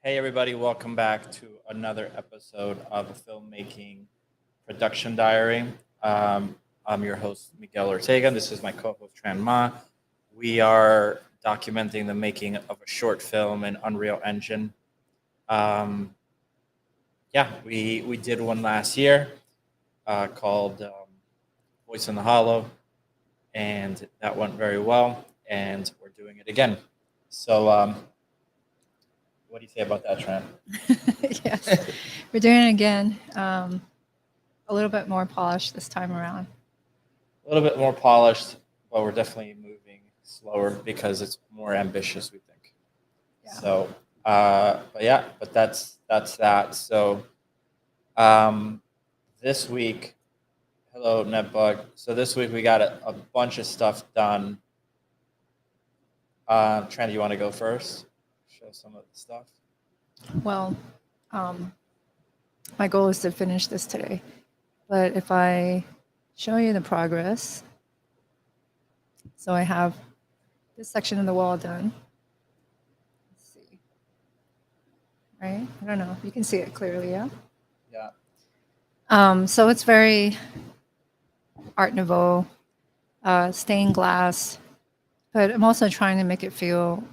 Hey, everybody, welcome back to another episode of a filmmaking production diary. I'm your host, Miguel Ortega, and this is my co host, Tran Ma. We are documenting the making of a short film in Unreal Engine. Um, we did one last year called Voice in the Hollow, and that went very well, and we're doing it again. So, what do you say about that, Tran? Yes, we're doing it again. A little bit more polished this time around. A little bit more polished, but we're definitely moving slower because it's more ambitious, we think. Yeah. So, but that's that. So, this week, hello Netbug. So this week we got a bunch of stuff done. Tran, do you want to go first? Show some of the stuff. Well, my goal is to finish this today, but if I show you the progress, so I have this section of the wall done. Let's see, right? I don't know. You can see it clearly, yeah. Yeah. So it's very Art Nouveau, stained glass, but I'm also trying to make it feel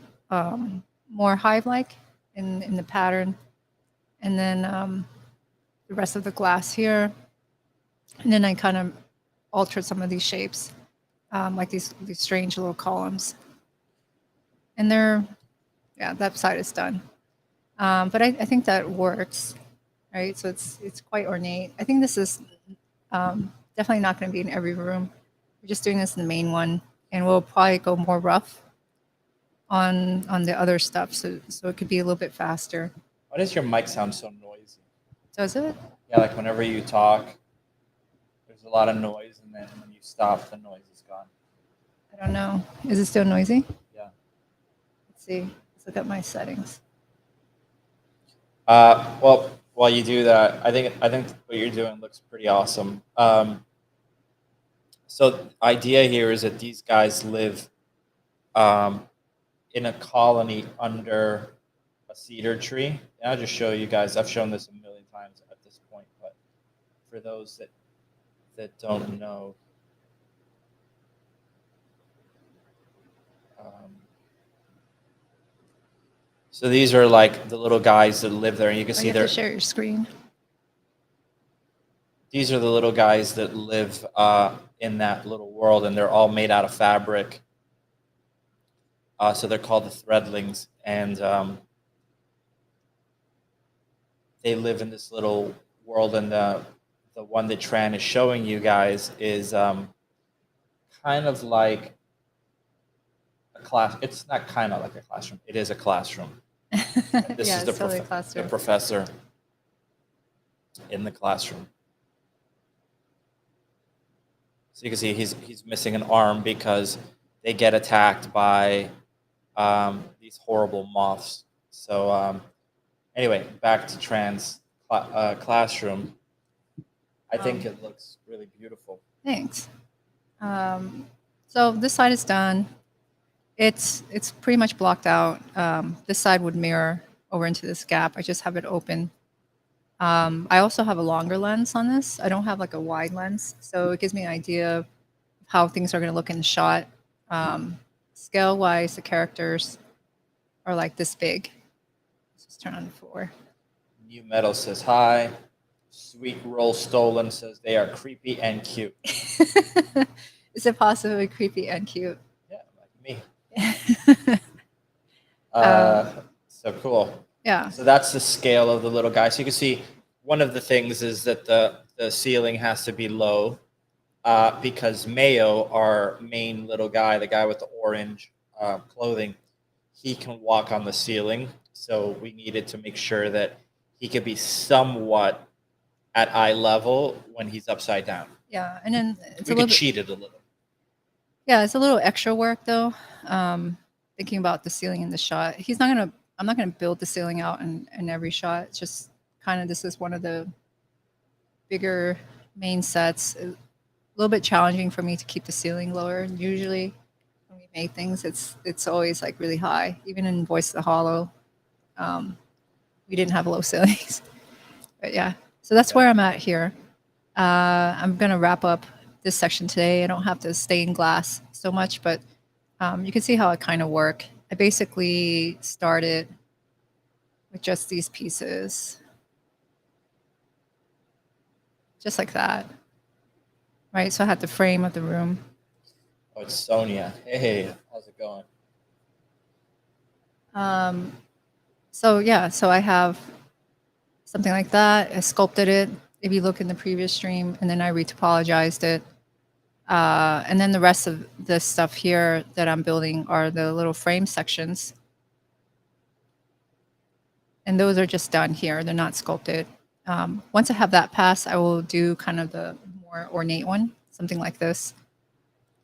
more hive-like in the pattern. And then the rest of the glass here. And then I kind of altered some of these shapes, like these strange little columns. And that side is done. But I think that works, right? So it's quite ornate. I think this is definitely not going to be in every room. We're just doing this in the main one, and we'll probably go more rough on the other stuff, so it could be a little bit faster. Why does your mic sound so noisy? Does it? Yeah, like whenever you talk, there's a lot of noise, and then when you stop, the noise is gone. I don't know. Is it still noisy? Yeah. Let's see. Let's look at my settings. Well, while you do that, I think what you're doing looks pretty awesome. So the idea here is that these guys live in a colony under a cedar tree. And I'll just show you guys. I've shown this a million times at this point, but for those that don't know, so these are like the little guys that live there, and you can see You have they're to share your screen. these are the little guys that live in that little world, and they're all made out of fabric. So they're called the Threadlings, and they live in this little world. And the one that Tran is showing you guys is kind of like a class. It's not kind of like a classroom. It is a classroom. This Yeah, is it's totally a classroom. the professor in the classroom. So you can see he's missing an arm because they get attacked by these horrible moths. So anyway, back to Tran's classroom. I think it looks really beautiful. Thanks. So this side is done. It's pretty much blocked out. This side would mirror over into this gap. I just have it open. I also have a longer lens on this. I don't have like a wide lens, so it gives me an idea of how things are going to look in the shot. Scale-wise, the characters are like this big. Let's just turn on the floor. New Metal says hi. Sweet Roll Stolen says they are creepy and cute. Is it possibly creepy and cute? Yeah, like me. So cool. Yeah. So that's the scale of the little guy. So you can see one of the things is that the ceiling has to be low because Mayo, our main little guy, the guy with the orange clothing, he can walk on the ceiling. So we needed to make sure that he could be somewhat at eye level when he's upside down. Yeah, and then we cheated a little. Yeah, it's a little extra work though. Thinking about the ceiling in the shot, I'm not gonna build the ceiling out in every shot. It's just kind of, this is one of the bigger main sets. A little bit challenging for me to keep the ceiling lower. Usually when we make things, it's always like really high, even in Voice of the Hollow. we didn't have low ceilings. But yeah, so that's where I'm at here. I'm gonna wrap up this section today. I don't have to stained glass so much, but you can see how I kind of work. I basically started with just these pieces, just like that, right? So I had the frame of the room. Oh, it's Sonia. Hey, how's it going? So yeah, so I have something like that. I sculpted it. If you look in the previous stream, and then I retopologized it. And then the rest of the stuff here that I'm building are the little frame sections. And those are just done here. They're not sculpted. Once I have that pass, I will do kind of the more ornate one, something like this.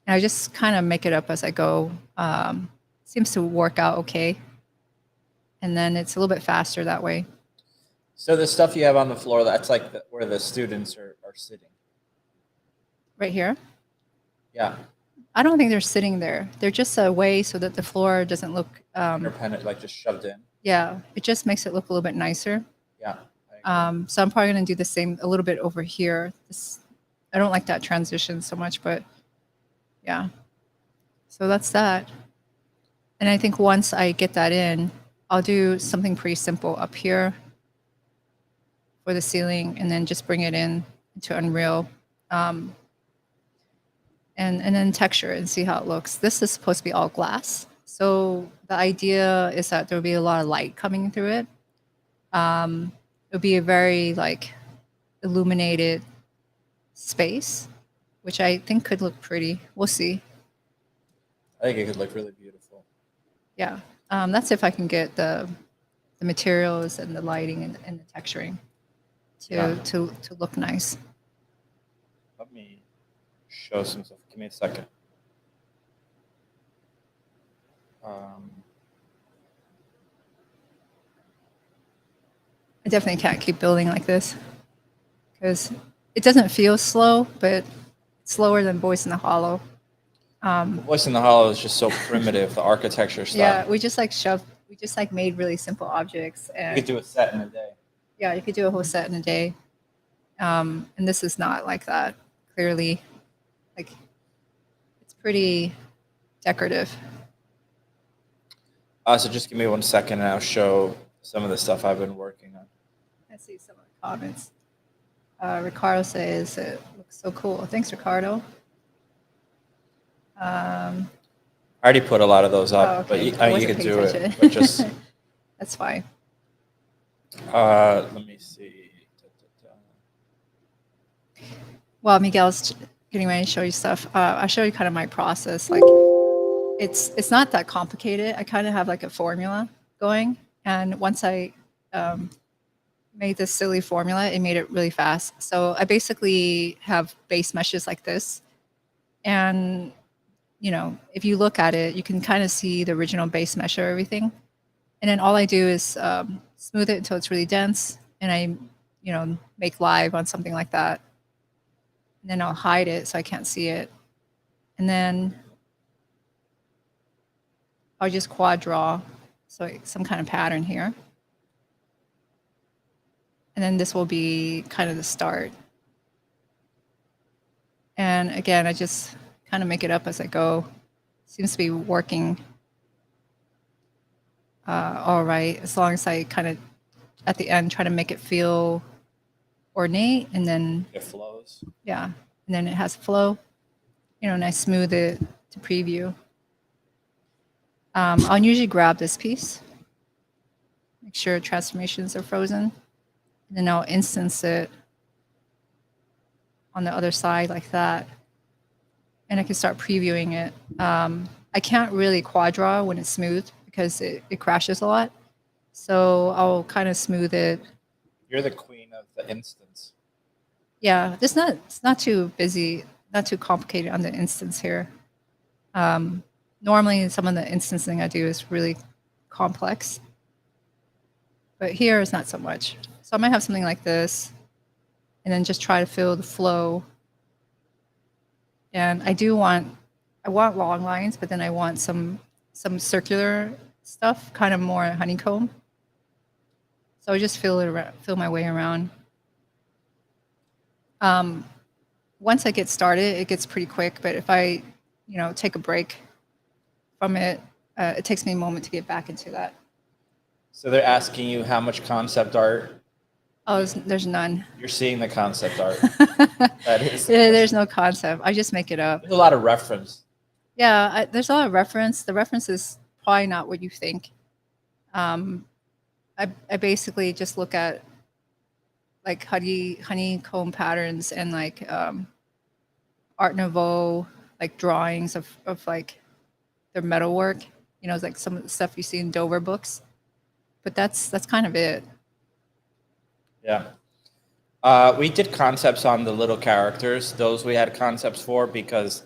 And I just kind of make it up as I go. Seems to work out okay. And then it's a little bit faster that way. So the stuff you have on the floor, that's like where the students are sitting. Right here? Yeah. I don't think they're sitting there. They're just a way so that the floor doesn't look... Independent, like just shoved in. Yeah, it just makes it look a little bit nicer. Yeah. So I'm probably going to do the same a little bit over here. I don't like that transition so much, but yeah. So that's that. And I think once I get that in, I'll do something pretty simple up here for the ceiling and then just bring it in to Unreal. And then texture and see how it looks. This is supposed to be all glass. So the idea is that there'll be a lot of light coming through it. It'll be a very like illuminated space, which I think could look pretty. We'll see. I think it could look really beautiful. Yeah, that's if I can get the materials and the lighting and the texturing to look nice. Let me show some stuff. Give me a second. I definitely can't keep building like this because it doesn't feel slow, but it's slower than Voice in the Hollow. Voice in the Hollow is just so primitive, the architecture stuff. Yeah, we just made really simple objects. And you could do a set in a day. Yeah, you could do a whole set in a day. And this is not like that, clearly. Like, it's pretty decorative. So just give me 1 second and I'll show some of the stuff I've been working on. I see some of the comments. Ricardo says it looks so cool. Thanks, Ricardo. I already put a lot of those up, okay. but you could do it. But just that's fine. Let me see. While Miguel's getting ready to show you stuff, I'll show you kind of my process. Like, it's not that complicated. I kind of have like a formula going, and once I made this silly formula, it made it really fast. So I basically have base meshes like this, and you know, if you look at it, you can kind of see the original base mesh or everything. And then all I do is smooth it until it's really dense, and I, you know, make live on something like that. And then I'll hide it so I can't see it. And then I'll just quad draw, so some kind of pattern here. And then this will be kind of the start. And again, I just kind of make it up as I go. Seems to be working all right, as long as I kind of, at the end, try to make it feel ornate, and then it flows. Yeah, and then it has flow, you know, and I smooth it to preview. I'll usually grab this piece, make sure transformations are frozen, and then I'll instance it on the other side like that, and I can start previewing it. I can't really quad draw when it's smooth because it crashes a lot, so I'll kind of smooth it. You're the queen of the instance. Yeah, it's not too busy, not too complicated on the instance here. Normally, some of the instancing I do is really complex, but here it's not so much. So I might have something like this, and then just try to feel the flow. And I want long lines, but then I want some circular stuff, kind of more honeycomb. So I just feel my way around. Once I get started, it gets pretty quick. But if I, take a break from it, it takes me a moment to get back into that. So they're asking you how much concept art. Oh, there's none. You're seeing the concept art. That is. There's no concept. I just make it up. There's a lot of reference. Yeah, there's a lot of reference. The reference is probably not what you think. I basically just look at like honeycomb patterns and like Art Nouveau like drawings of like their metalwork. It's like some of the stuff you see in Dover books. But that's kind of it. Yeah. We did concepts on the little characters. Those we had concepts for because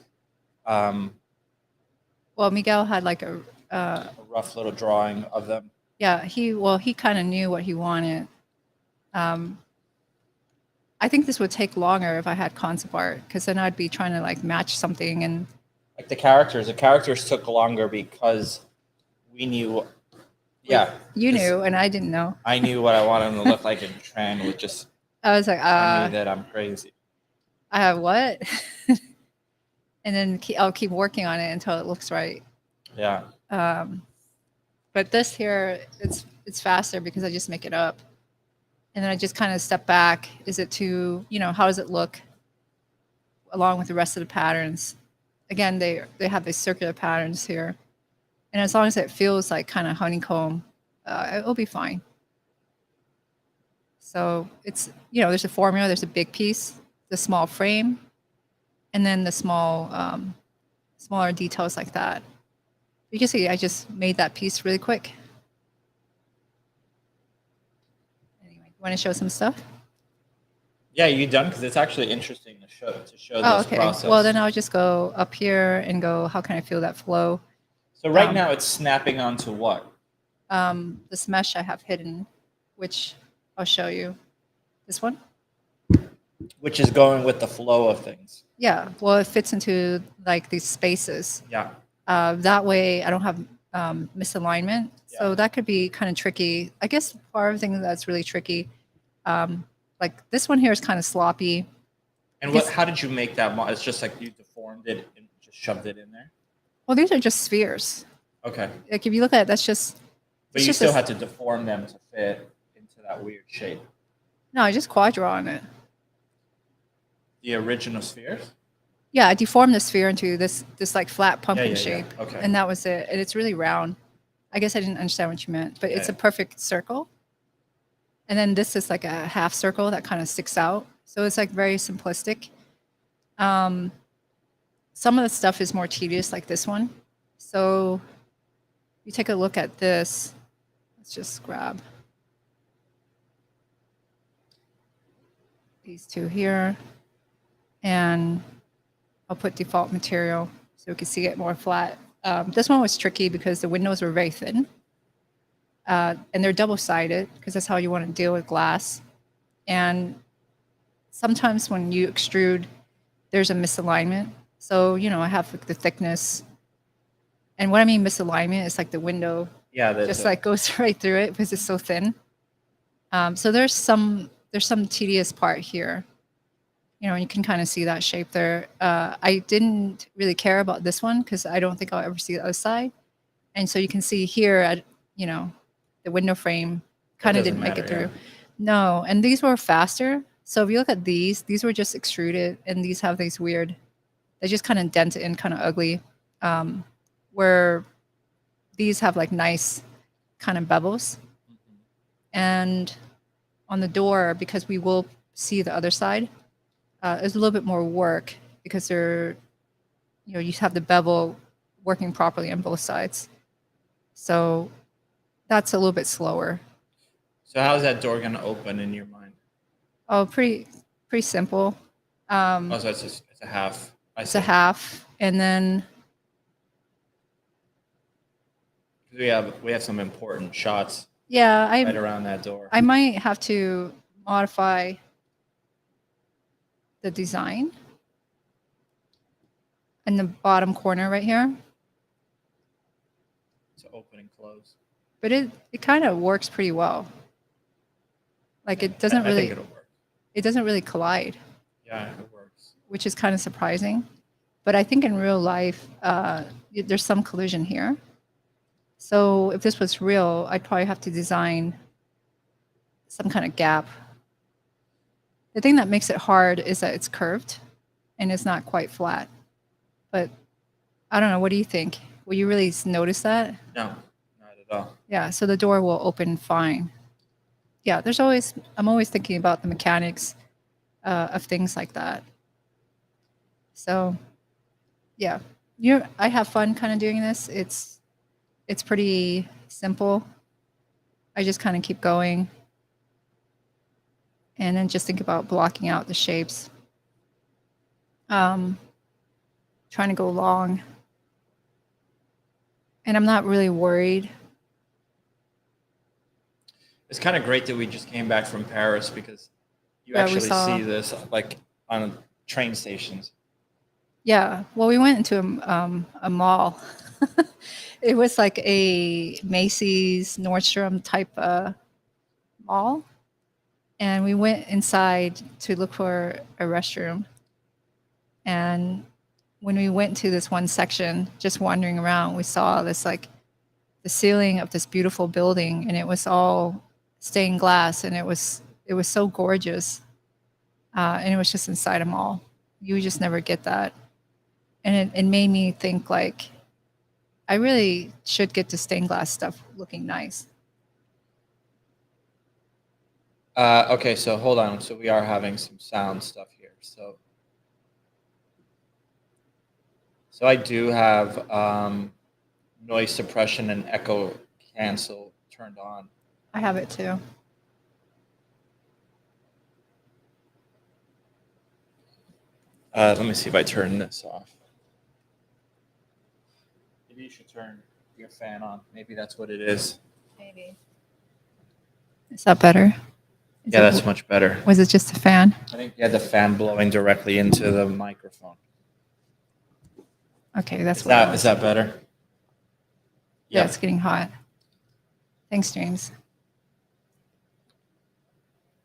well, Miguel had like a rough little drawing of them. Yeah, he kind of knew what he wanted. I think this would take longer if I had concept art because then I'd be trying to like match something and like the characters took longer because we knew. Yeah, you knew and I didn't know. I knew what I wanted him to look like, and Tran would just. I was like, tell me that I'm crazy. I have what? And then I'll keep working on it until it looks right. Yeah. But this here, it's faster because I just make it up. And then I just kind of step back. Is it too, how does it look along with the rest of the patterns? Again, they have these circular patterns here. And as long as it feels like kind of honeycomb, it'll be fine. So it's, there's a formula, there's a big piece, the small frame, and then the smaller details like that. You can see I just made that piece really quick. Anyway, you want to show some stuff? Yeah, you done? Because it's actually interesting to show this process. Well, then I'll just go up here and go, how can I feel that flow? So right now it's snapping onto what? This mesh I have hidden, which I'll show you. This one? Which is going with the flow of things. Yeah, well, it fits into like these spaces. Yeah. That way I don't have misalignment. Yeah. So that could be kind of tricky. I guess part of the thing that's really tricky, like this one here is kind of sloppy. And how did you make that? It's just like you deformed it and just shoved it in there? Well, these are just spheres. Okay. Like if you look at it, that's just... But you still had to deform them to fit into that weird shape. No, I just quad draw on it. The original spheres? Yeah, I deformed the sphere into this like flat pumpkin shape. Yeah. Okay. And that was it. And it's really round. I guess I didn't understand what you meant, but it's a perfect circle. And then this is like a half circle that kind of sticks out. So it's like very simplistic. Some of the stuff is more tedious, like this one. So you take a look at this. Let's just grab these two here. And I'll put default material so we can see it more flat. This one was tricky because the windows were very thin. And they're double-sided because that's how you want to deal with glass. And sometimes when you extrude, there's a misalignment. So, I have like the thickness. And what I mean misalignment is like the window just like goes right through it because it's so thin. So there's some tedious part here. You can kind of see that shape there. I didn't really care about this one because I don't think I'll ever see the other side. And so you can see here at, the window frame kind of didn't make it through. Yeah. No, and these were faster. So if you look at these were just extruded and these have these weird, they just kind of dent in kind of ugly. Where these have like nice kind of bevels. Mm-hmm. And on the door, because we will see the other side, there's a little bit more work because you have the bevel working properly on both sides. So that's a little bit slower. So how's that door going to open in your mind? Oh, pretty simple. So it's a half. It's a half, and then we have some important shots. Yeah, right around that door. I might have to modify the design in the bottom corner right here. To open and close. But it kind of works pretty well. Like it doesn't I think it'll work. it doesn't really collide, Yeah, it works. which is kind of surprising. But I think in real life, there's some collision here. So if this was real, I'd probably have to design some kind of gap. The thing that makes it hard is that it's curved and it's not quite flat. But I don't know. What do you think? Will you really notice that? No, not at all. Yeah. So the door will open fine. Yeah. I'm always thinking about the mechanics of things like that. So, yeah, I have fun kind of doing this. It's pretty simple. I just kind of keep going, and then just think about blocking out the shapes. Trying to go long, and I'm not really worried. It's kind of great that we just came back from Paris because you Yeah, we actually saw- see this like on train stations. Yeah. Well, we went into a mall. It was like a Macy's, Nordstrom type mall. And we went inside to look for a restroom. And when we went to this one section, just wandering around, we saw this like the ceiling of this beautiful building, and it was all stained glass, and it was so gorgeous. And it was just inside a mall. You would just never get that. And it made me think like, I really should get to stained glass stuff looking nice. Okay, so hold on. So we are having some sound stuff here. So I do have noise suppression and echo cancel turned on. I have it too. Let me see if I turn this off. Maybe you should turn your fan on. Maybe that's what it is. Maybe. Is that better? Yeah, that's much better. Was it just a fan? I think you had the fan blowing directly into the microphone. Okay, that's Is what it that was. is that better? Yeah, it's getting hot. Thanks, James.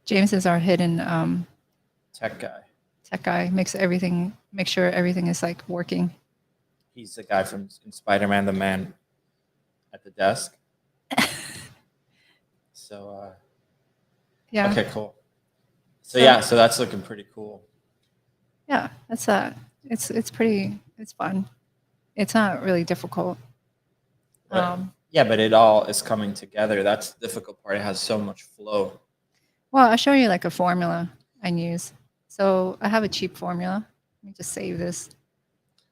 James is our hidden Tech guy. tech guy. Make sure everything is like working. He's the guy from in Spider-Man, the man at the desk. So Yeah. okay, cool. So yeah, so that's looking pretty cool. Yeah, that's that. It's fun. It's not really difficult. But, yeah, but it all is coming together. That's the difficult part. It has so much flow. Well, I'll show you like a formula I use. So I have a cheap formula. Let me just save this.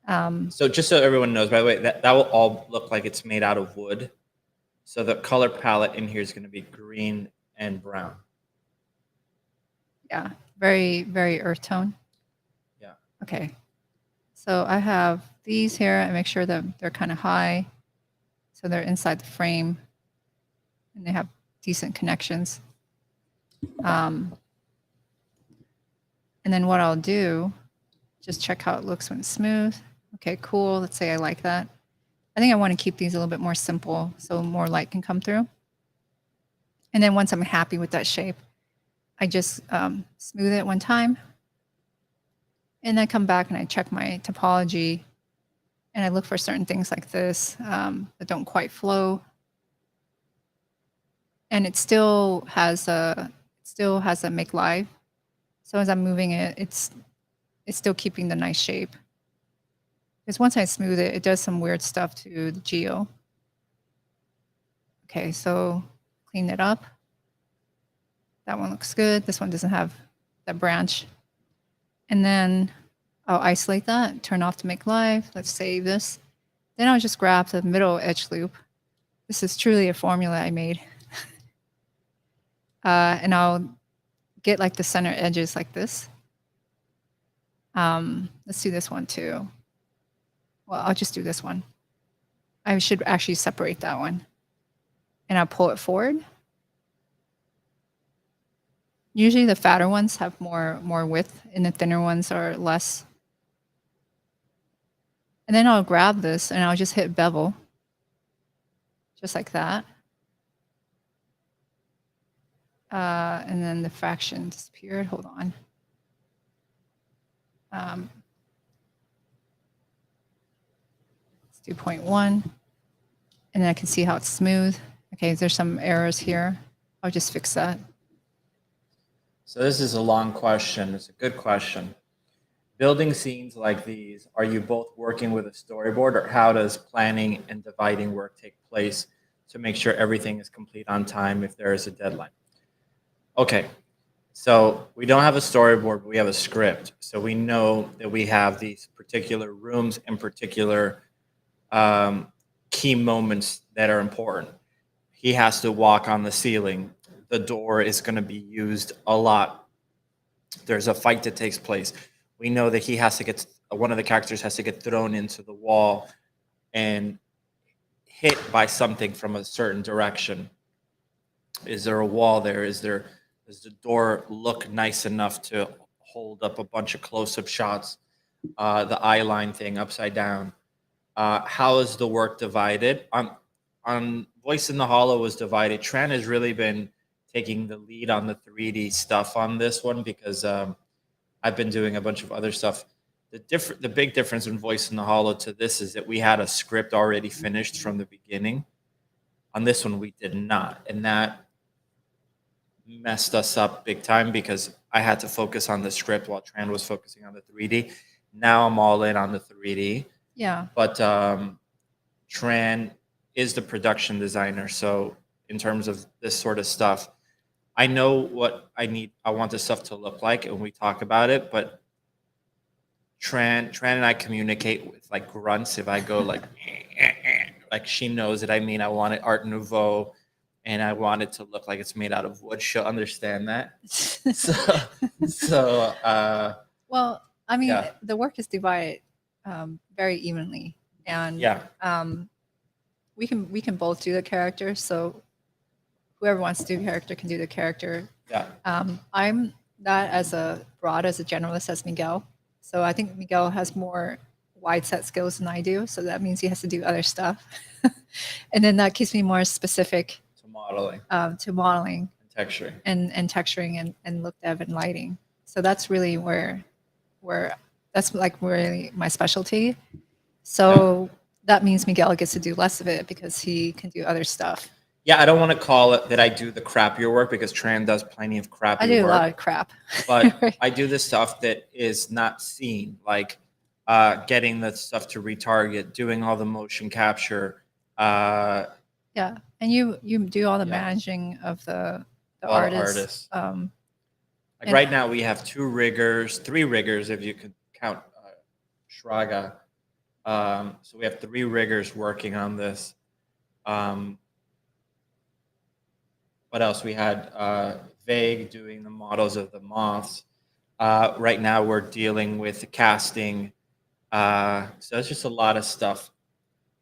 So just so everyone knows, by the way, that will all look like it's made out of wood. So the color palette in here is going to be green and brown. Yeah, very, very earth tone. Yeah. Okay. So I have these here. I make sure that they're kind of high. So they're inside the frame and they have decent connections. And then what I'll do, just check how it looks when it's smooth. Okay, cool. Let's say I like that. I think I want to keep these a little bit more simple so more light can come through. And then once I'm happy with that shape, I just smooth it one time. And then come back and I check my topology and I look for certain things like this that don't quite flow. And it still has a make live. So as I'm moving it, it's still keeping the nice shape. Because once I smooth it, it does some weird stuff to the geo. Okay, so clean it up. That one looks good. This one doesn't have that branch. And then I'll isolate that, turn off to make live. Let's save this. Then I'll just grab the middle edge loop. This is truly a formula I made. And I'll get like the center edges like this. Let's do this one too. Well, I'll just do this one. I should actually separate that one. And I'll pull it forward. Usually the fatter ones have more width and the thinner ones are less. And then I'll grab this and I'll just hit bevel. Just like that. And then the fraction disappeared. Hold on. Let's do 0.1. And then I can see how it's smooth. Okay, there's some errors here. I'll just fix that. So this is a long question. It's a good question. Building scenes like these, are you both working with a storyboard, or how does planning and dividing work take place to make sure everything is complete on time if there is a deadline? Okay, so we don't have a storyboard, but we have a script. So we know that we have these particular rooms and particular key moments that are important. He has to walk on the ceiling. The door is going to be used a lot. There's a fight that takes place. We know that he has to get, one of the characters has to get thrown into the wall and hit by something from a certain direction. Is there a wall there? Does the door look nice enough to hold up a bunch of close-up shots? The eye line thing upside down. How is the work divided? On Voice in the Hollow was divided. Tran has really been taking the lead on the 3D stuff on this one because I've been doing a bunch of other stuff. The big difference in Voice in the Hollow to this is that we had a script already finished from the beginning. On this one, we did not, and that messed us up big time because I had to focus on the script while Tran was focusing on the 3D. Now I'm all in on the 3D. Yeah. But Tran is the production designer, so in terms of this sort of stuff, I know what I want the stuff to look like, and we talk about it, but Tran and I communicate with like grunts. If I go like, like she knows it. I mean, I want it Art Nouveau, and I want it to look like it's made out of wood. She'll understand that. Well, I mean, yeah. the work is divided very evenly, and Yeah. We can both do the character. So whoever wants to do the character can do the character. Yeah. I'm not as broad as a generalist as Miguel. So I think Miguel has more wide set skills than I do. So that means he has to do other stuff. And then that keeps me more specific To modeling. And texturing. And texturing and look dev and lighting. So that's really where that's like really my specialty. So that means Miguel gets to do less of it because he can do other stuff. Yeah, I don't want to call it that I do the crappier work because Tran does plenty of crappy work. I do a lot of crap. But I do the stuff that is not seen, like getting the stuff to retarget, doing all the motion capture. Yeah, and you do all the managing of the artists. Like right now we have 3 riggers if you could count Shraga. So we have 3 riggers working on this. What else? We had Vague doing the models of the moths. Right now we're dealing with the casting. So it's just a lot of stuff.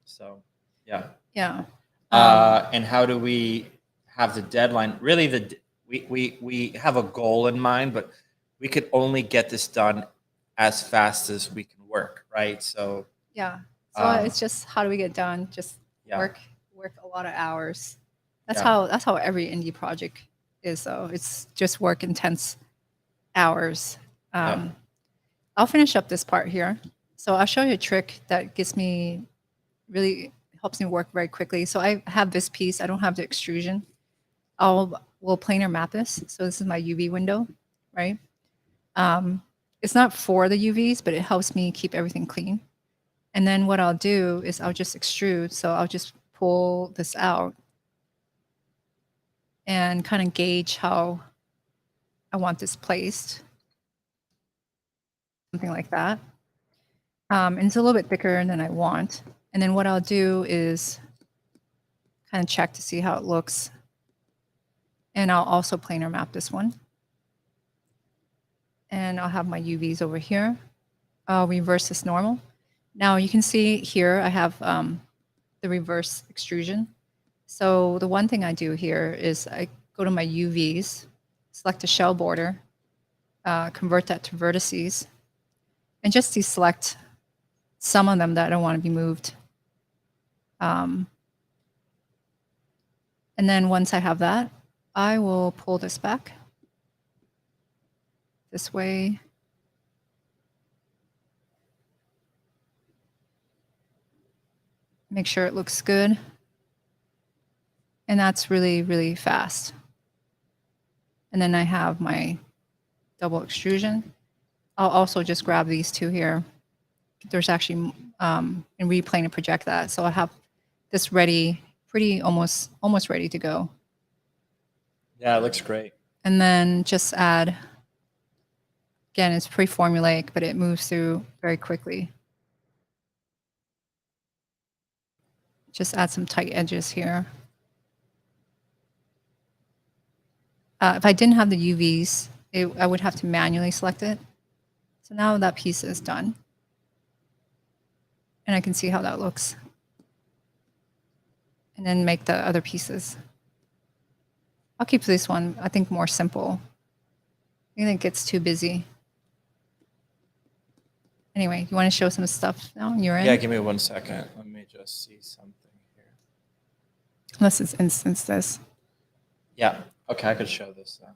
So, yeah. Yeah. And how do we have the deadline? Really, we have a goal in mind, but we could only get this done as fast as we can work, right? So yeah. So it's just how do we get done? Just work a lot of hours. That's how every indie project is, though. It's just work intense hours. I'll finish up this part here. So I'll show you a trick that really helps me work very quickly. So I have this piece. I don't have the extrusion. We'll planar map this. So this is my UV window, right? It's not for the UVs, but it helps me keep everything clean. And then what I'll do is I'll just extrude. So I'll just pull this out and kind of gauge how I want this placed. Something like that. And it's a little bit thicker than I want. And then what I'll do is kind of check to see how it looks. And I'll also planar map this one. And I'll have my UVs over here. I'll reverse this normal. Now you can see here I have the reverse extrusion. So the one thing I do here is I go to my UVs, select a shell border, convert that to vertices, and just deselect some of them that I don't want to be moved. And then once I have that, I will pull this back this way. Make sure it looks good. And that's really, really fast. And then I have my double extrusion. I'll also just grab these two here. There's actually in replane and project that. So I have this ready, almost ready to go. Yeah, it looks great. And then just add, again, it's pre-formulaic, but it moves through very quickly. Just add some tight edges here. If I didn't have the UVs, I would have to manually select it. So now that piece is done. And I can see how that looks. And then make the other pieces. I'll keep this one, I think, more simple. I think it gets too busy. Anyway, you want to show some stuff now on your end? Yeah, give me 1 second. Let me just see something here. Let's just instance this. Yeah, okay, I could show this then.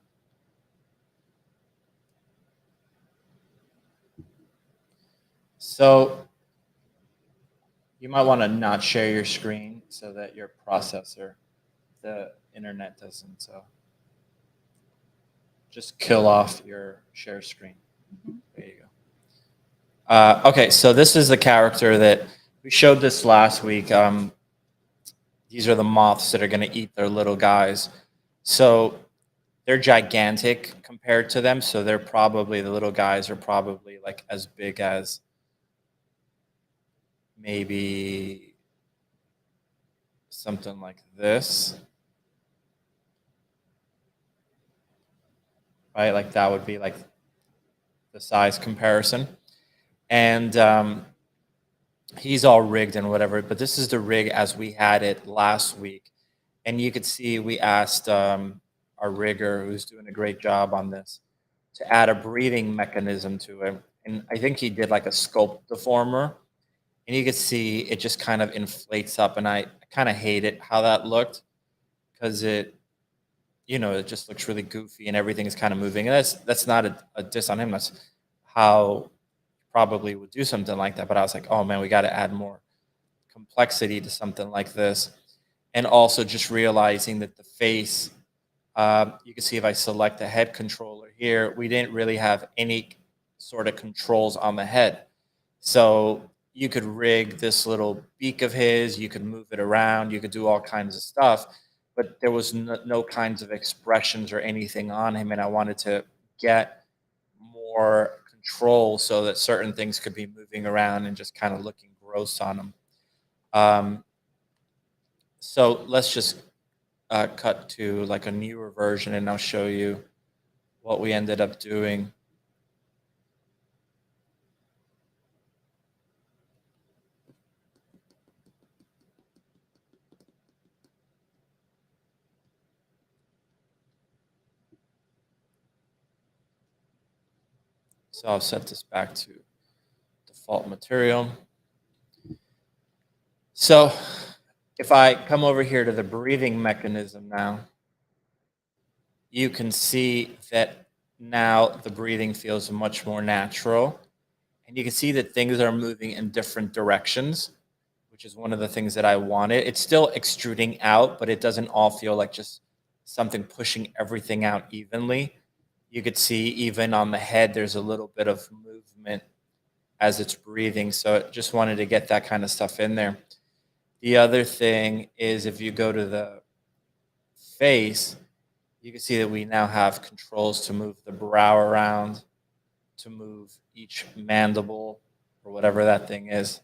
So you might want to not share your screen so that your processor, the internet doesn't. So just kill off your share screen. There you go. Okay, so this is the character that we showed this last week. These are the moths that are going to eat their little guys. So they're gigantic compared to them. So they're probably, the little guys are probably like as big as maybe something like this. Right? Like that would be like the size comparison. And he's all rigged and whatever, but this is the rig as we had it last week. And you could see we asked our rigger, who's doing a great job on this, to add a breathing mechanism to it. And I think he did like a sculpt deformer. And you could see it just kind of inflates up. And I kind of hate it how that looked, because it just looks really goofy and everything is kind of moving. And that's not a diss on him. That's how probably would do something like that. But I was like, oh man, we got to add more complexity to something like this. And also just realizing that the face, you can see if I select the head controller here, we didn't really have any sort of controls on the head. So you could rig this little beak of his, you could move it around, you could do all kinds of stuff, but there was no kinds of expressions or anything on him. And I wanted to get more control so that certain things could be moving around and just kind of looking gross on him. So let's just cut to like a newer version and I'll show you what we ended up doing. So I'll set this back to default material. So if I come over here to the breathing mechanism now, you can see that now the breathing feels much more natural. And you can see that things are moving in different directions, which is one of the things that I wanted. It's still extruding out, but it doesn't all feel like just something pushing everything out evenly. You could see even on the head, there's a little bit of movement as it's breathing. So I just wanted to get that kind of stuff in there. The other thing is if you go to the face, you can see that we now have controls to move the brow around, to move each mandible or whatever that thing is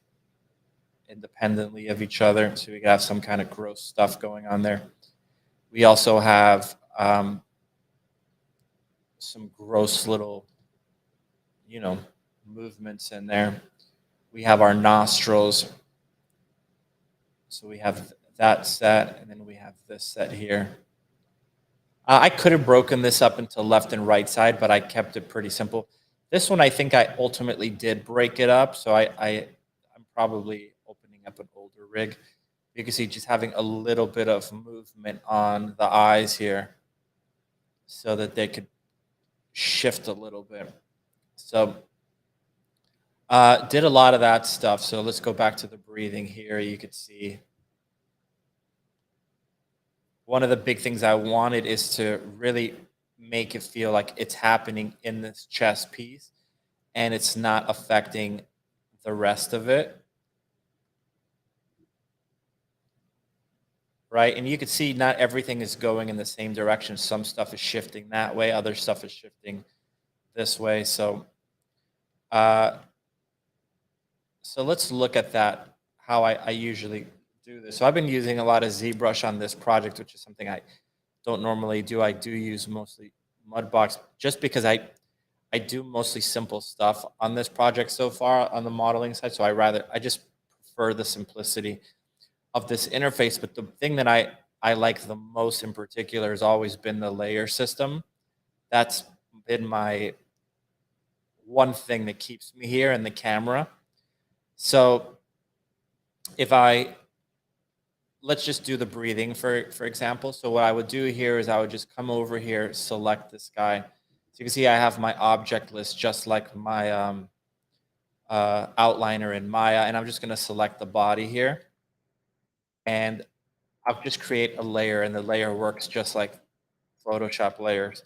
independently of each other. So we can have some kind of gross stuff going on there. We also have some gross little, movements in there. We have our nostrils. So we have that set, and then we have this set here. I could have broken this up into left and right side, but I kept it pretty simple. This one, I think I ultimately did break it up. So I'm probably opening up an older rig. You can see just having a little bit of movement on the eyes here. so that they could shift a little bit. So did a lot of that stuff. So let's go back to the breathing here. You could see one of the big things I wanted is to really make it feel like it's happening in this chess piece and it's not affecting the rest of it. Right? And you can see not everything is going in the same direction. Some stuff is shifting that way, other stuff is shifting this way. So let's look at that, how I usually do this. So I've been using a lot of ZBrush on this project, which is something I don't normally do. I do use mostly Mudbox just because I do mostly simple stuff on this project so far on the modeling side. So I just prefer the simplicity of this interface. But the thing that I like the most in particular has always been the layer system. That's been my one thing that keeps me here in the camera. So let's just do the breathing for example. So what I would do here is I would just come over here, select this guy. So you can see I have my object list just like my outliner in Maya, and I'm just going to select the body here. And I'll just create a layer, and the layer works just like Photoshop layers.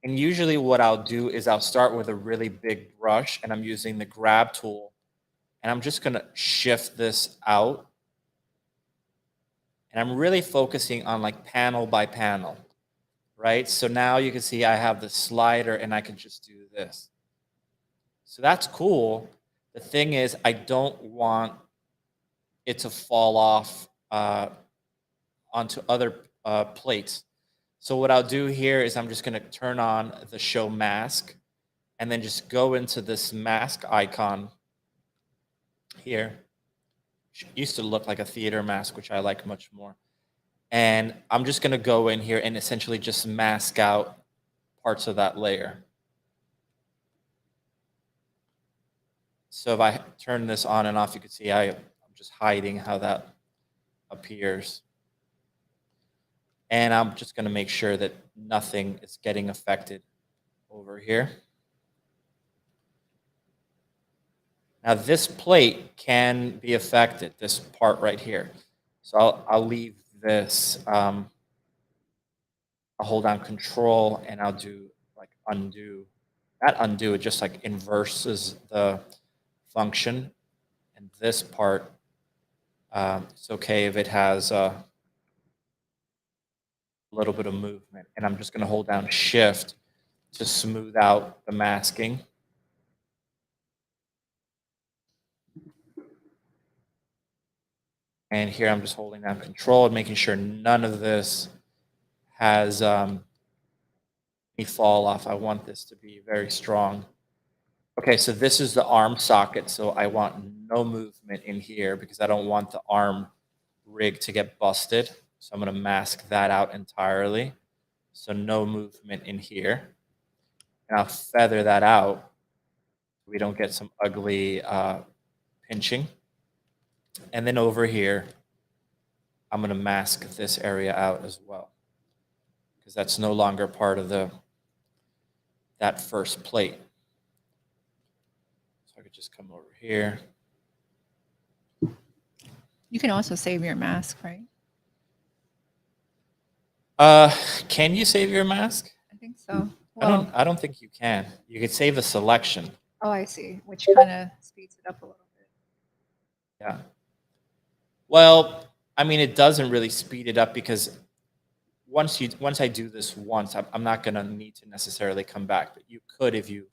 And usually what I'll do is I'll start with a really big brush, and I'm using the grab tool, and I'm just going to shift this out. And I'm really focusing on like panel by panel, right? So now you can see I have the slider and I can just do this. So that's cool. The thing is, I don't want it to fall off onto other plates. So what I'll do here is I'm just going to turn on the show mask and then just go into this mask icon here. It used to look like a theater mask, which I like much more. And I'm just going to go in here and essentially just mask out parts of that layer. So if I turn this on and off, you can see I'm just hiding how that appears. And I'm just going to make sure that nothing is getting affected over here. Now this plate can be affected, this part right here. So I'll leave this, I'll hold down Control and I'll do like undo. That undo, it just like inverses the function. And this part, it's okay if it has a little bit of movement. And I'm just going to hold down Shift to smooth out the masking. And here I'm just holding down Control and making sure none of this has any fall off. I want this to be very strong. Okay, so this is the arm socket. So I want no movement in here because I don't want the arm rig to get busted. So I'm going to mask that out entirely. So no movement in here. And I'll feather that out so we don't get some ugly pinching. And then over here, I'm going to mask this area out as well because that's no longer part of that first plate. So I could just come over here. You can also save your mask, right? Can you save your mask? I think so. Well, I don't think you can. You could save a selection. oh, I see, which kind of speeds it up a little bit. Yeah. Well, I mean, it doesn't really speed it up because once I do this once, I'm not going to need to necessarily come back. But you could if you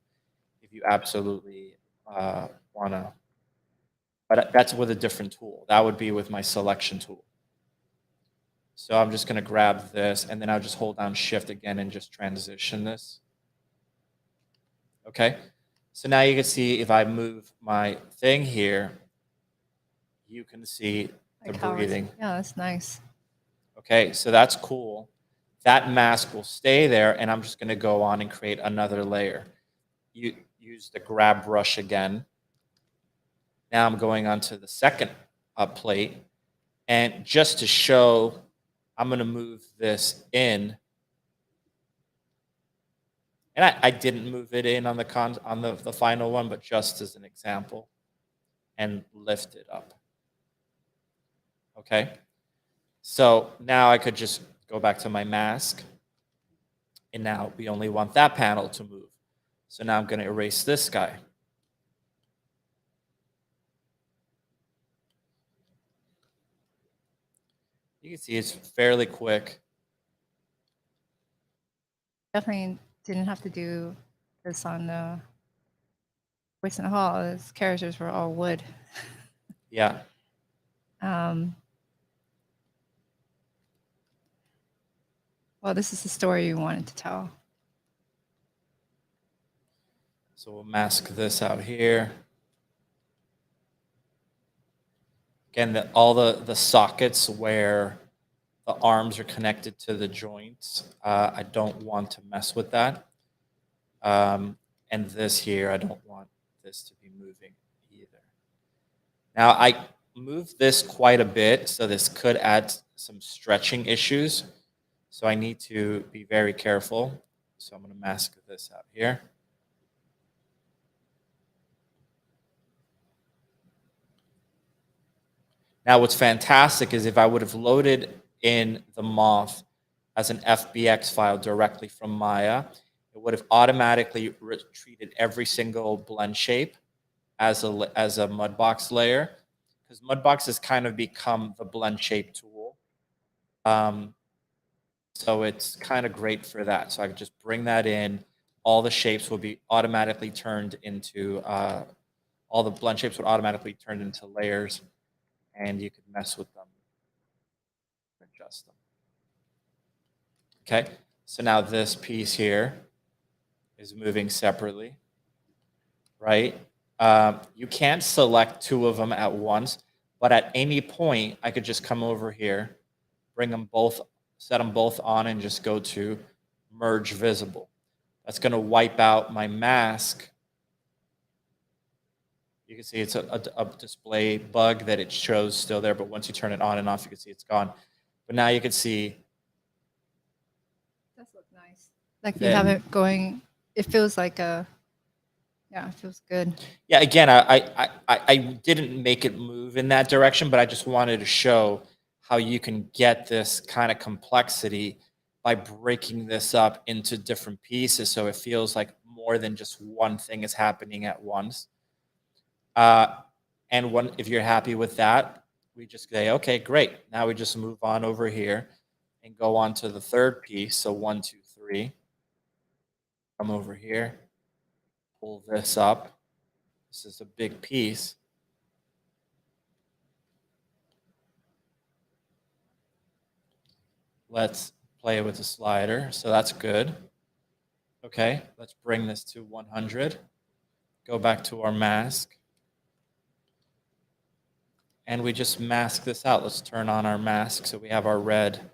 absolutely want to. But that's with a different tool. That would be with my selection tool. So I'm just going to grab this, and then I'll just hold down Shift again and just transition this. Okay. So now you can see if I move my thing here, you can see the breathing. Yeah, that's nice. Okay, so that's cool. That mask will stay there, and I'm just going to go on and create another layer. You use the grab brush again. Now I'm going on to the second plate, and just to show, I'm going to move this in And I didn't move it in on the final one, but just as an example, and lift it up. Okay. So now I could just go back to my mask. And now we only want that panel to move. So now I'm going to erase this guy. You can see it's fairly quick. Definitely didn't have to do this on the Voice in the Hall. His characters were all wood. Yeah. Well, this is the story you wanted to tell. So we'll mask this out here. Again, all the sockets where the arms are connected to the joints, I don't want to mess with that. And this here, I don't want this to be moving either. Now, I moved this quite a bit, so this could add some stretching issues. So I need to be very careful. So I'm going to mask this out here. Now, what's fantastic is if I would have loaded in the moth as an FBX file directly from Maya, it would have automatically treated every single blend shape as a Mudbox layer, because Mudbox has kind of become the blend shape tool. So it's kind of great for that. So I could just bring that in. All the shapes will be automatically turned into, all the blend shapes would automatically turn into layers, and you could mess with them, adjust them. Okay, so now this piece here is moving separately, right? You can't select two of them at once, but at any point, I could just come over here, bring them both, set them both on, and just go to merge visible. That's going to wipe out my mask. You can see it's a display bug that it shows still there, but once you turn it on and off, you can see it's gone. But now you can see. Does look nice. Like you have it going. It feels like it feels good. Yeah, again, I didn't make it move in that direction, but I just wanted to show how you can get this kind of complexity by breaking this up into different pieces, so it feels like more than just one thing is happening at once. And if you're happy with that, we just say, okay, great. Now we just move on over here and go on to the third piece. So 1, 2, 3. Come over here, pull this up. This is a big piece. Let's play with the slider. So that's good. Okay, let's bring this to 100. Go back to our mask. And we just mask this out. Let's turn on our mask so we have our red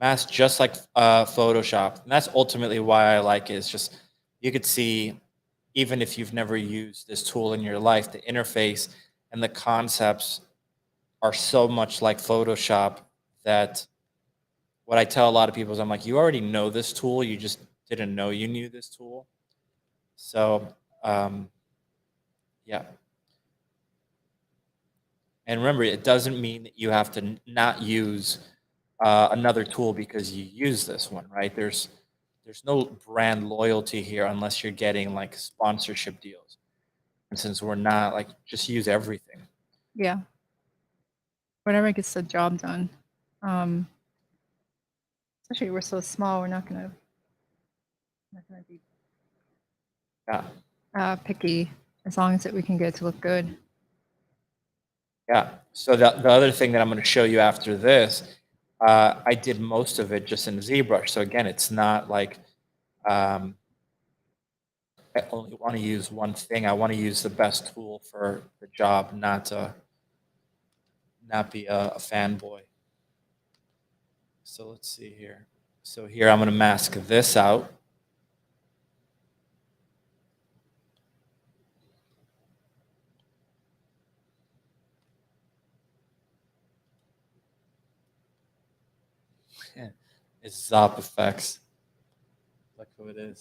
mask, just like Photoshop. And that's ultimately why I like it. It's just, you could see, even if you've never used this tool in your life, the interface and the concepts are so much like Photoshop that what I tell a lot of people is I'm like, you already know this tool. You just didn't know you knew this tool. So, yeah. And remember, it doesn't mean that you have to not use another tool because you use this one, right? There's no brand loyalty here unless you're getting like sponsorship deals. And since we're not, like, just use everything. Yeah. Whatever gets the job done. Especially we're so small, we're not gonna be picky as long as we can get it to look good. Yeah. So the other thing that I'm going to show you after this, I did most of it just in ZBrush. So again, it's not like I only want to use one thing. I want to use the best tool for the job, not be a fanboy. So let's see here. So here I'm going to mask this out. It's Zop effects. Look who it is.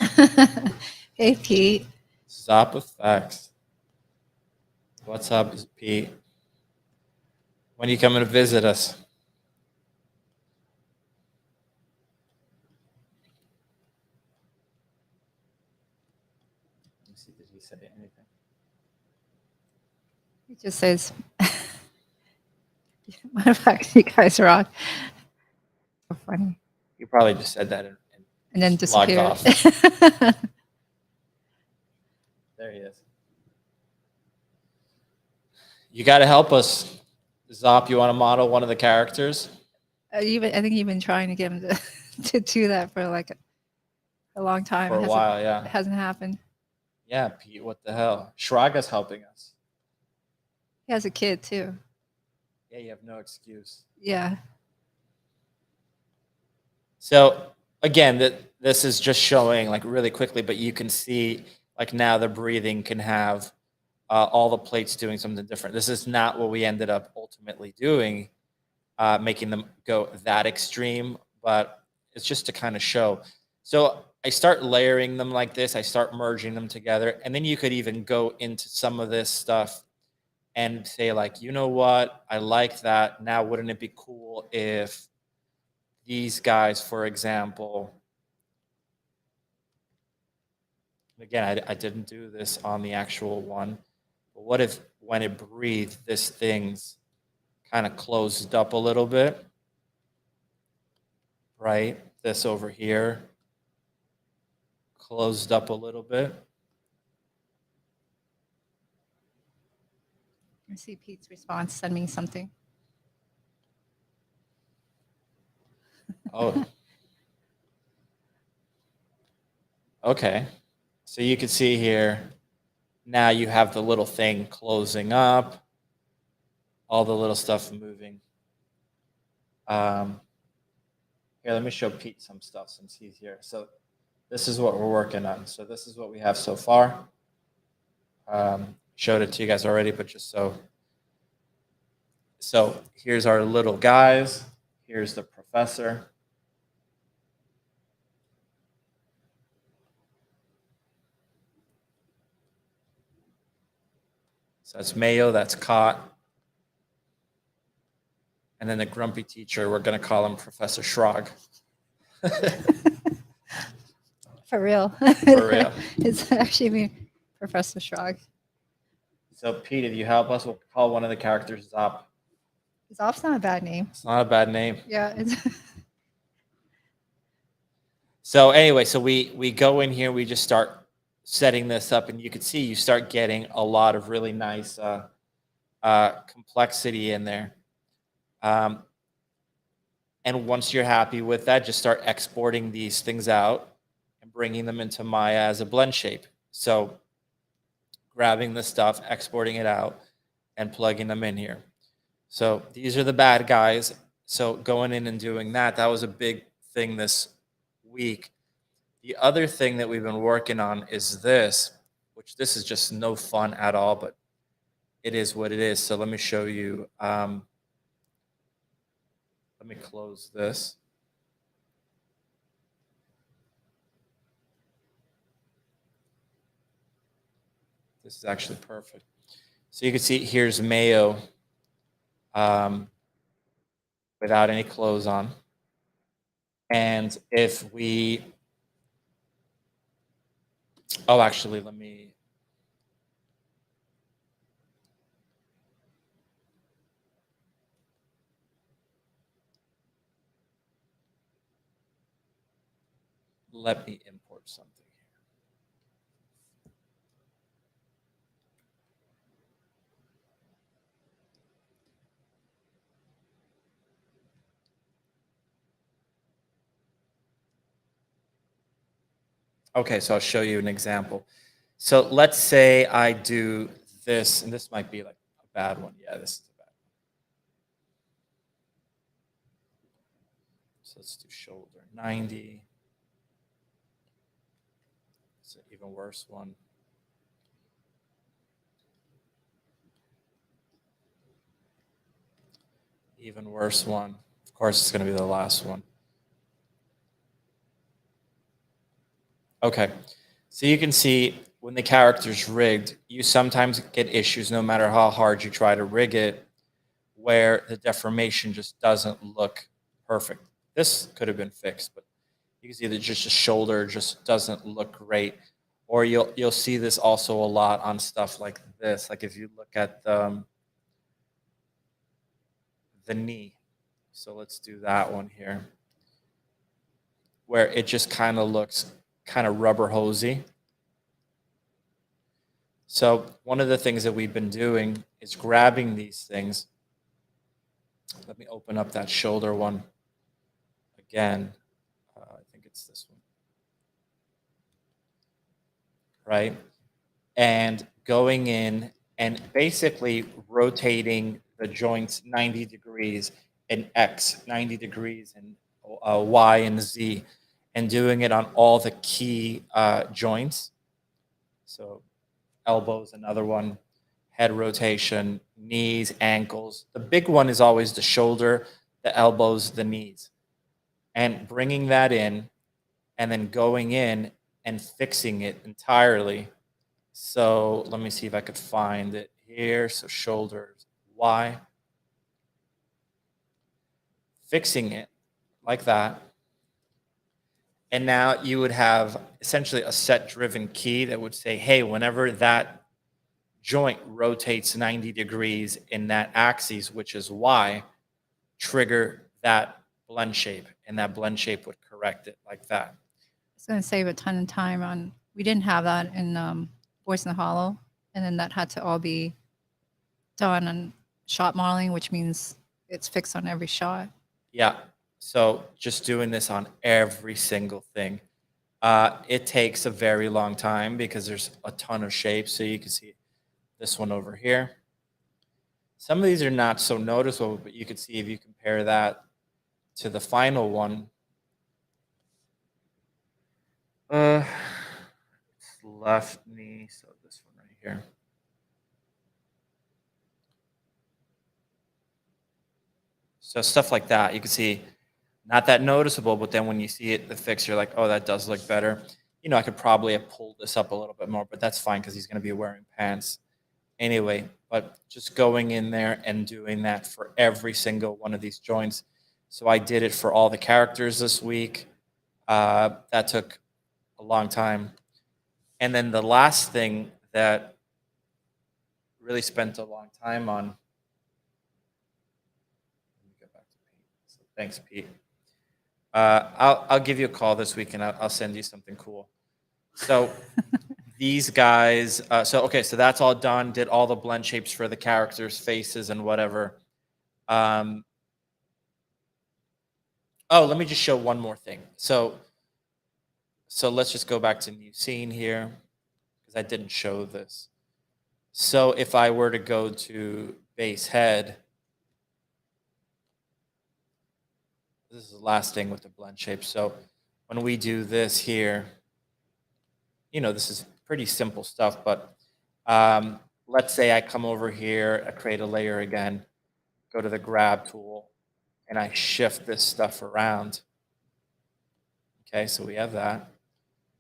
Hey, Pete. Zop Effects. What's up, Pete? When are you coming to visit us? Let me see, did he say anything? He just says, "Matter of fact, you guys rock." So funny. You probably just said that And then logged disappeared. off. There he is. You got to help us. Zop, you want to model one of the characters? I think you've been trying to get him to do that for like a long time. For a while, It yeah. hasn't happened. Yeah, Pete, what the hell? Shraga's helping us. He has a kid too. Yeah, you have no excuse. Yeah. So again, this is just showing like really quickly, but you can see like now the breathing can have all the plates doing something different. This is not what we ended up ultimately doing, making them go that extreme, but it's just to kind of show. So I start layering them like this. I start merging them together. And then you could even go into some of this stuff and say like, you know what? I like that. Now, wouldn't it be cool if these guys, for example, again, I didn't do this on the actual one, but what if when it breathed, this thing's kind of closed up a little bit, right? This over here closed up a little bit. I see Pete's response. Send me something. Oh. Okay. So you can see here, now you have the little thing closing up, all the little stuff moving. Here, let me show Pete some stuff since he's here. So this is what we're working on. So this is what we have so far. Showed it to you guys already, but just so here's our little guys. Here's the professor. So that's Mayo, that's Cott. And then the grumpy teacher, we're going to call him Professor Shrog. For real. For real. It's actually me, Professor Shrog. So Pete, if you help us, we'll call one of the characters Zop. Zop's not a bad name. It's not a bad name. Yeah. It's So anyway, so we go in here, we just start setting this up, and you can see you start getting a lot of really nice complexity in there. And once you're happy with that, just start exporting these things out and bringing them into Maya as a blend shape. So grabbing the stuff, exporting it out, and plugging them in here. So these are the bad guys. So going in and doing that, that was a big thing this week. The other thing that we've been working on is this, which this is just no fun at all, but it is what it is. So let me show you. Let me close this. This is actually perfect. So you can see here's Mayo without any clothes on. And if we, oh, actually, let me import something here. Okay, so I'll show you an example. So let's say I do this, and this might be like a bad one. Yeah, this is a bad one. So let's do shoulder 90. It's an even worse one. Even worse one. Of course, it's going to be the last one. Okay. So you can see when the character's rigged, you sometimes get issues no matter how hard you try to rig it, where the deformation just doesn't look perfect. This could have been fixed, but you can see that just a shoulder just doesn't look great. Or you'll see this also a lot on stuff like this. Like if you look at the knee. So let's do that one here, where it just kind of looks kind of rubber hosey. So one of the things that we've been doing is grabbing these things. Let me open up that shoulder one again. I think it's this one, right? And going in and basically rotating the joints 90 degrees in X, 90 degrees in Y and Z, and doing it on all the key joints. So elbows, another one, head rotation, knees, ankles. The big one is always the shoulder, the elbows, the knees. And bringing that in and then going in and fixing it entirely. So let me see if I could find it here. So shoulders, Y. Fixing it like that. And now you would have essentially a set driven key that would say, hey, whenever that joint rotates 90 degrees in that axis, which is Y, trigger that blend shape. And that blend shape would correct it like that. It's going to save a ton of time on. We didn't have that in Voice in the Hollow, and then that had to all be done on shot modeling, which means it's fixed on every shot. Yeah. So just doing this on every single thing. It takes a very long time because there's a ton of shapes. So you can see this one over here. Some of these are not so noticeable, but you can see if you compare that to the final one. It's left knee, so this one right here. So stuff like that, you can see not that noticeable, but then when you see it, the fix, you're like, oh, that does look better. You know, I could probably have pulled this up a little bit more, but that's fine because he's going to be wearing pants anyway. But just going in there and doing that for every single one of these joints. So I did it for all the characters this week. That took a long time. And then the last thing that really spent a long time on. Let me go back to Pete. So thanks, Pete. I'll give you a call this week and I'll send you something cool. So these guys, so that's all done. Did all the blend shapes for the characters, faces, and whatever. Oh, let me just show one more thing. So let's just go back to new scene here because I didn't show this. So if I were to go to base head, this is the last thing with the blend shape. So when we do this here, you know, this is pretty simple stuff, but let's say I come over here, I create a layer again, go to the grab tool, and I shift this stuff around. Okay, so we have that.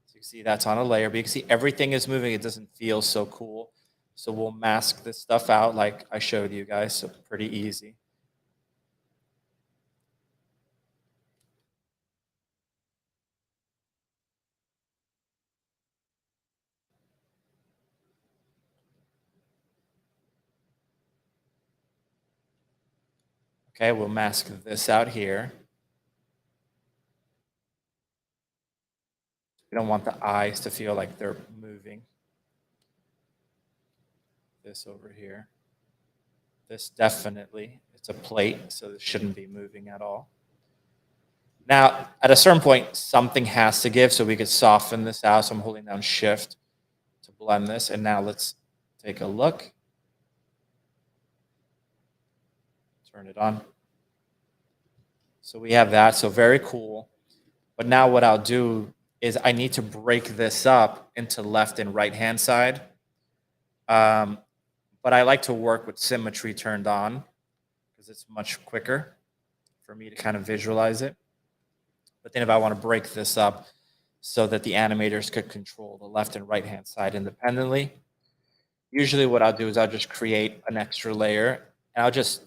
So you can see that's on a layer, but you can see everything is moving. It doesn't feel so cool. So we'll mask this stuff out like I showed you guys, so pretty easy. Okay, we'll mask this out here. We don't want the eyes to feel like they're moving. This over here. This definitely, it's a plate, so this shouldn't be moving at all. Now, at a certain point, something has to give, so we could soften this out. So I'm holding down Shift to blend this. And now let's take a look. Turn it on. So we have that. So very cool. But now what I'll do is I need to break this up into left and right-hand side. But I like to work with symmetry turned on because it's much quicker for me to kind of visualize it. But then if I want to break this up, so that the animators could control the left and right hand side independently. Usually what I'll do is I'll just create an extra layer, and I'll just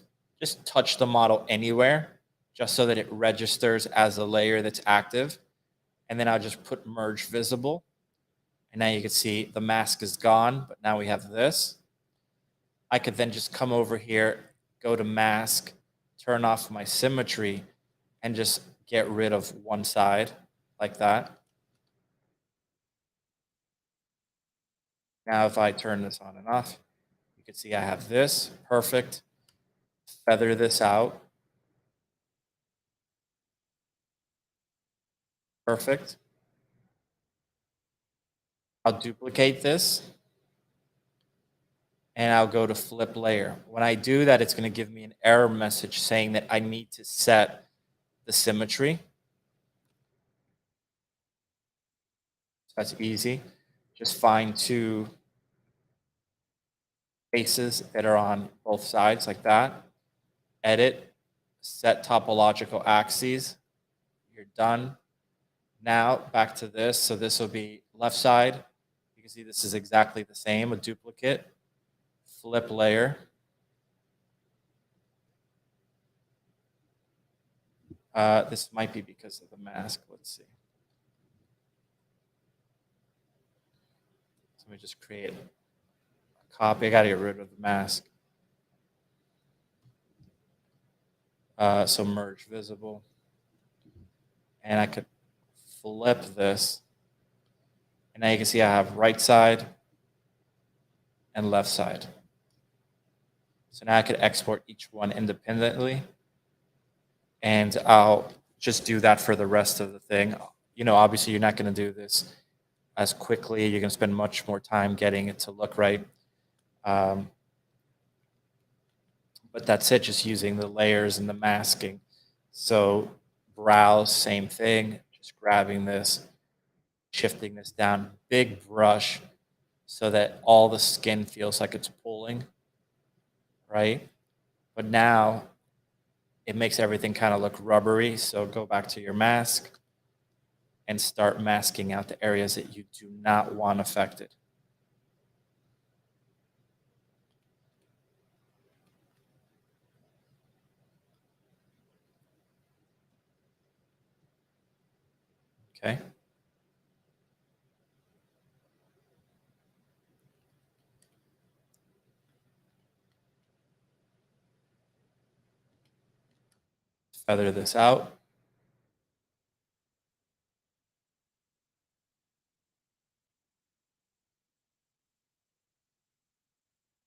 touch the model anywhere just so that it registers as a layer that's active. And then I'll just put merge visible. And now you can see the mask is gone, but now we have this. I could then just come over here, go to mask, turn off my symmetry, and just get rid of one side like that. Now if I turn this on and off, you can see I have this, perfect. Feather this out. Perfect. I'll duplicate this, and I'll go to flip layer. When I do that, it's going to give me an error message saying that I need to set the symmetry. So that's easy. Just find two faces that are on both sides like that. Edit, set topological axes. You're done. Now back to this. So this will be left side. You can see this is exactly the same, a duplicate. Flip layer. This might be because of the mask. Let's see. So let me just create a copy. I got to get rid of the mask. So merge visible. And I could flip this. And now you can see I have right side and left side. So now I could export each one independently. And I'll just do that for the rest of the thing. You know, obviously you're not going to do this as quickly. You're going to spend much more time getting it to look right. But that's it, just using the layers and the masking. So browse, same thing, just grabbing this, shifting this down, big brush so that all the skin feels like it's pulling, right? But now it makes everything kind of look rubbery. So go back to your mask and start masking out the areas that you do not want affected. Okay. Feather this out.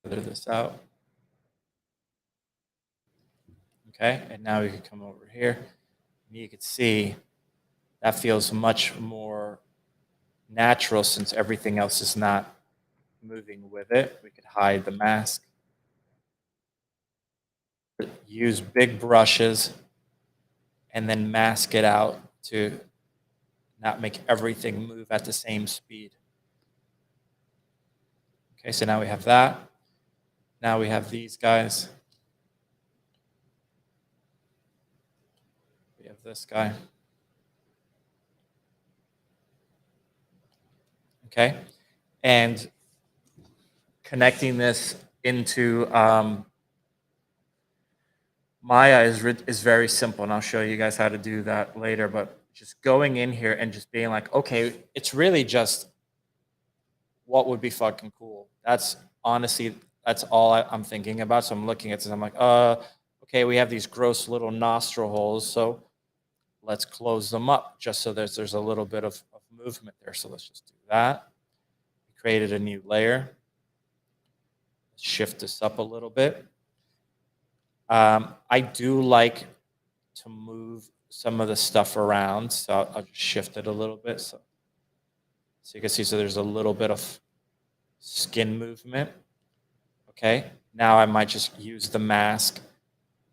Feather this out. Okay, and now we can come over here. And you can see that feels much more natural since everything else is not moving with it. We could hide the mask. Use big brushes and then mask it out to not make everything move at the same speed. Okay, so now we have that. Now we have these guys. We have this guy. Okay, and connecting this into Maya is very simple, and I'll show you guys how to do that later. But just going in here and just being like, okay, it's really just what would be fucking cool. That's honestly, that's all I'm thinking about. So I'm looking at this, I'm like, okay, we have these gross little nostril holes, so let's close them up just so there's a little bit of movement there. So let's just do that. We created a new layer. Shift this up a little bit. I do like to move some of the stuff around, so I'll just shift it a little bit. So you can see, so there's a little bit of skin movement. Okay, now I might just use the mask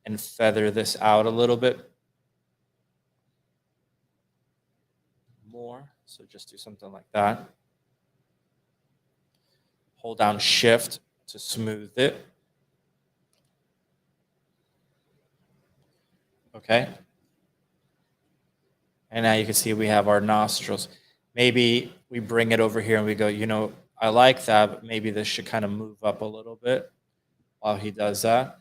and feather this out a little bit more. So just do something like that. Hold down Shift to smooth it. Okay. And now you can see we have our nostrils. Maybe we bring it over here and we go, you know, I like that, but maybe this should kind of move up a little bit while he does that.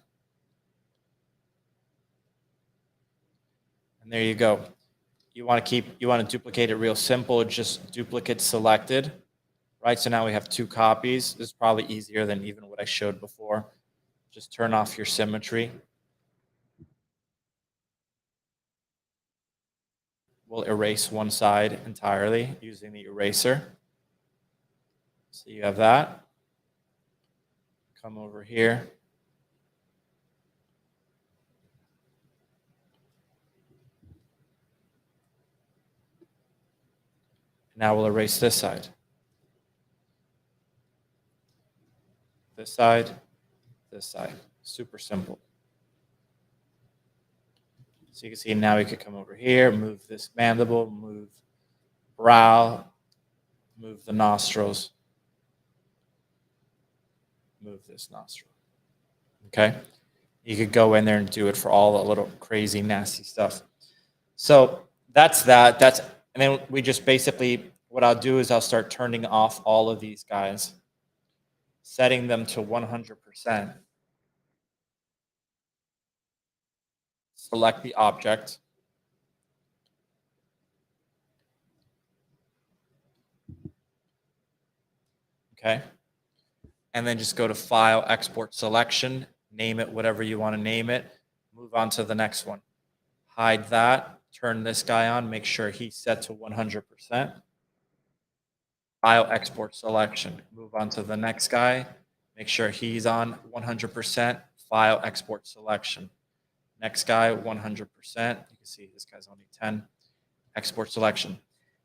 And there you go. You want to duplicate it real simple, just duplicate selected, right? So now we have 2 copies. This is probably easier than even what I showed before. Just turn off your symmetry. We'll erase one side entirely using the eraser. So you have that. Come over here. Now we'll erase this side. This side, this side. Super simple. So you can see now we could come over here, move this mandible, move brow, move the nostrils, move this nostril. Okay? You could go in there and do it for all the little crazy, nasty stuff. So that's that. And then we just basically, what I'll do is I'll start turning off all of these guys, setting them to 100%. Select the object. Okay. And then just go to File, Export Selection, name it whatever you want to name it, move on to the next one. Hide that, turn this guy on, make sure he's set to 100%. File, Export Selection, move on to the next guy, make sure he's on 100%. File, Export Selection. Next guy, 100%. You can see this guy's only 10. Export Selection.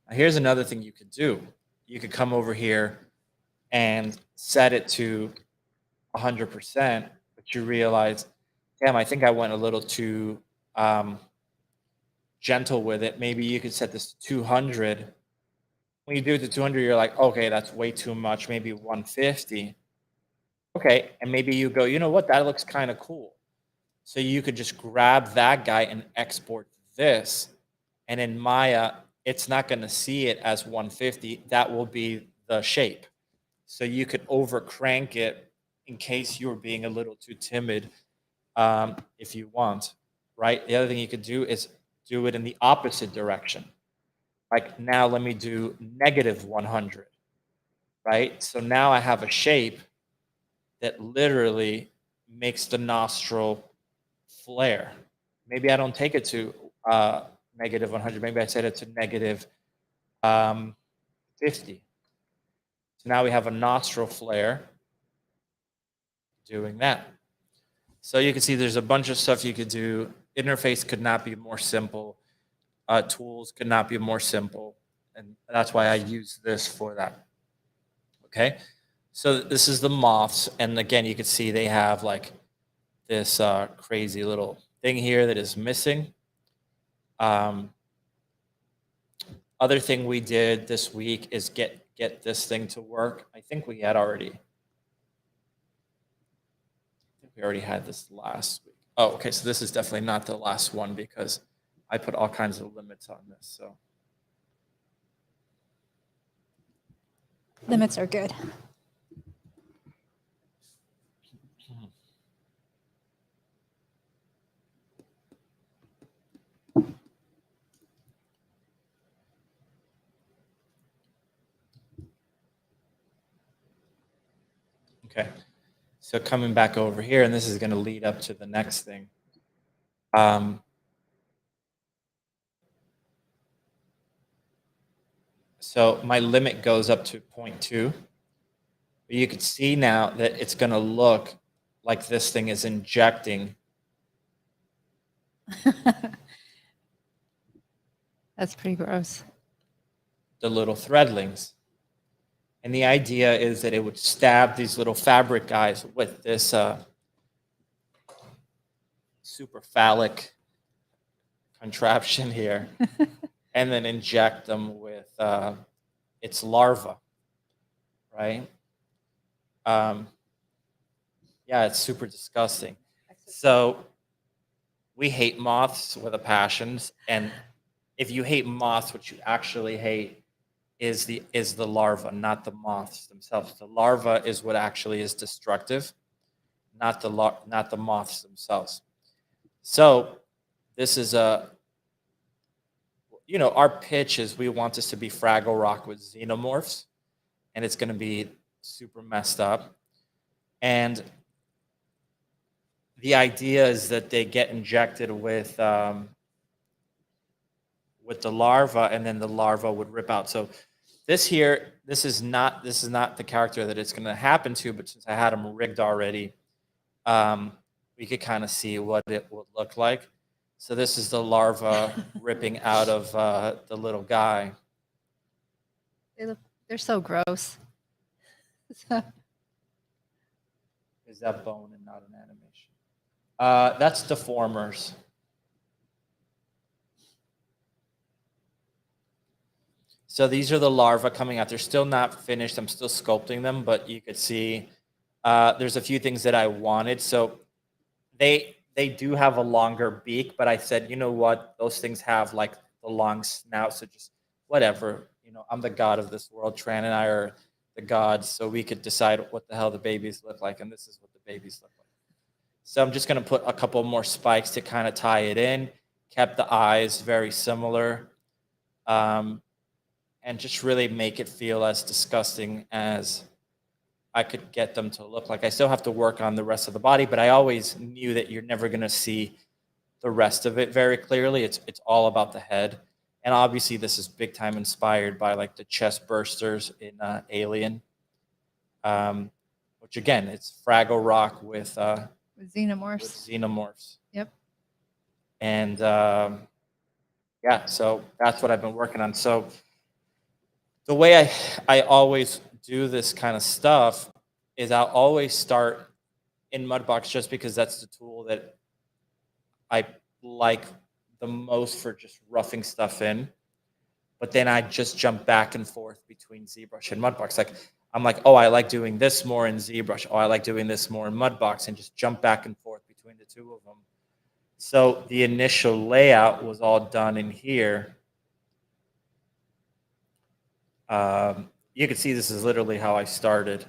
Now here's another thing you could do. You could come over here and set it to 100%, but you realize, damn, I think I went a little too gentle with it. Maybe you could set this to 200. When you do it to 200, you're like, okay, that's way too much. Maybe 150. Okay, and maybe you go, you know what? That looks kind of cool. So you could just grab that guy and export this. And in Maya, it's not going to see it as 150. That will be the shape. So you could over crank it in case you're being a little too timid, if you want, right? The other thing you could do is do it in the opposite direction. Like now let me do negative 100, right? So now I have a shape that literally makes the nostril flare. Maybe I don't take it to negative 100. Maybe I set it to negative 50. So now we have a nostril flare doing that. So you can see there's a bunch of stuff you could do. Interface could not be more simple. Tools could not be more simple. And that's why I use this for that. Okay. So this is the moths. And again, you can see they have like this crazy little thing here that is missing. Other thing we did this week is get this thing to work. I think we had already. We already had this last week. Oh, okay. So this is definitely not the last one because I put all kinds of limits on this. So Limits are good. okay. So coming back over here, and this is going to lead up to the next thing. So my limit goes up to 0.2. But you can see now that it's going to look like this thing is injecting. That's pretty gross. The little threadlings. And the idea is that it would stab these little fabric guys with this super phallic contraption here and then inject them with its larva, right? Yeah, it's super disgusting. So we hate moths with a passion. And if you hate moths, what you actually hate is the larva, not the moths themselves. The larva is what actually is destructive, not the moths themselves. So this is our pitch is we want this to be Fraggle Rock with xenomorphs, and it's going to be super messed up. And the idea is that they get injected with the larva, and then the larva would rip out. So this is not the character that it's going to happen to, but since I had him rigged already, we could kind of see what it would look like. So this is the larva ripping out of the little guy. They're so gross. Is that bone and not an animation? That's Deformers. So these are the larvae coming out. They're still not finished. I'm still sculpting them, but you could see there's a few things that I wanted. So they do have a longer beak, but I said, you know what? Those things have like the long snout, so just whatever. I'm the god of this world. Tran and I are the gods, so we could decide what the hell the babies look like, and this is what the babies look like. So I'm just going to put a couple more spikes to kind of tie it in. Kept the eyes very similar, and just really make it feel as disgusting as I could get them to look like. I still have to work on the rest of the body, but I always knew that you're never going to see the rest of it very clearly. It's all about the head. And obviously this is big time inspired by like the chest bursters in Alien, which again, it's Fraggle Rock with xenomorphs. Yep. And yeah, so that's what I've been working on. So the way I always do this kind of stuff is I'll always start in Mudbox just because that's the tool that I like the most for just roughing stuff in. But then I just jump back and forth between ZBrush and Mudbox. Like I'm like, oh, I like doing this more in ZBrush. Oh, I like doing this more in Mudbox, and just jump back and forth between the two of them. So the initial layout was all done in here. You can see this is literally how I started.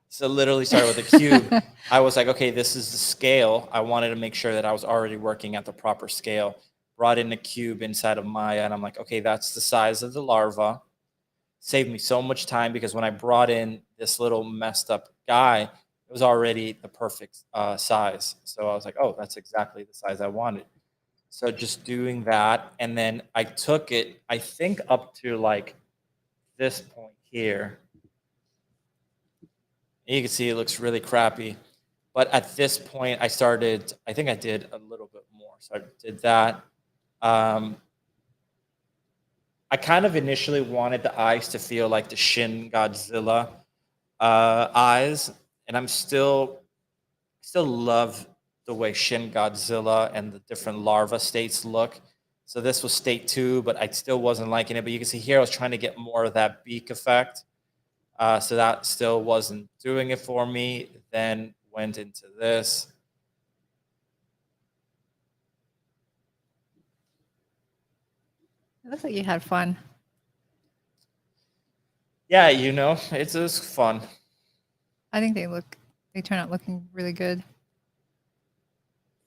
So literally started with a cube. I was like, okay, this is the scale. I wanted to make sure that I was already working at the proper scale. Brought in a cube inside of Maya, and I'm like, okay, that's the size of the larva. Saved me so much time because when I brought in this little messed up guy, it was already the perfect size. So I was like, oh, that's exactly the size I wanted. So just doing that, and then I took it, I think up to like this point here. You can see it looks really crappy. But at this point, I think I did a little bit more. So I did that. I kind of initially wanted the eyes to feel like the Shin Godzilla eyes. And I'm still love the way Shin Godzilla and the different larva states look. So this was state 2, but I still wasn't liking it. But you can see here, I was trying to get more of that beak effect. So that still wasn't doing it for me. Then went into this. It looks like you had fun. Yeah, it was fun. I think they turn out looking really good.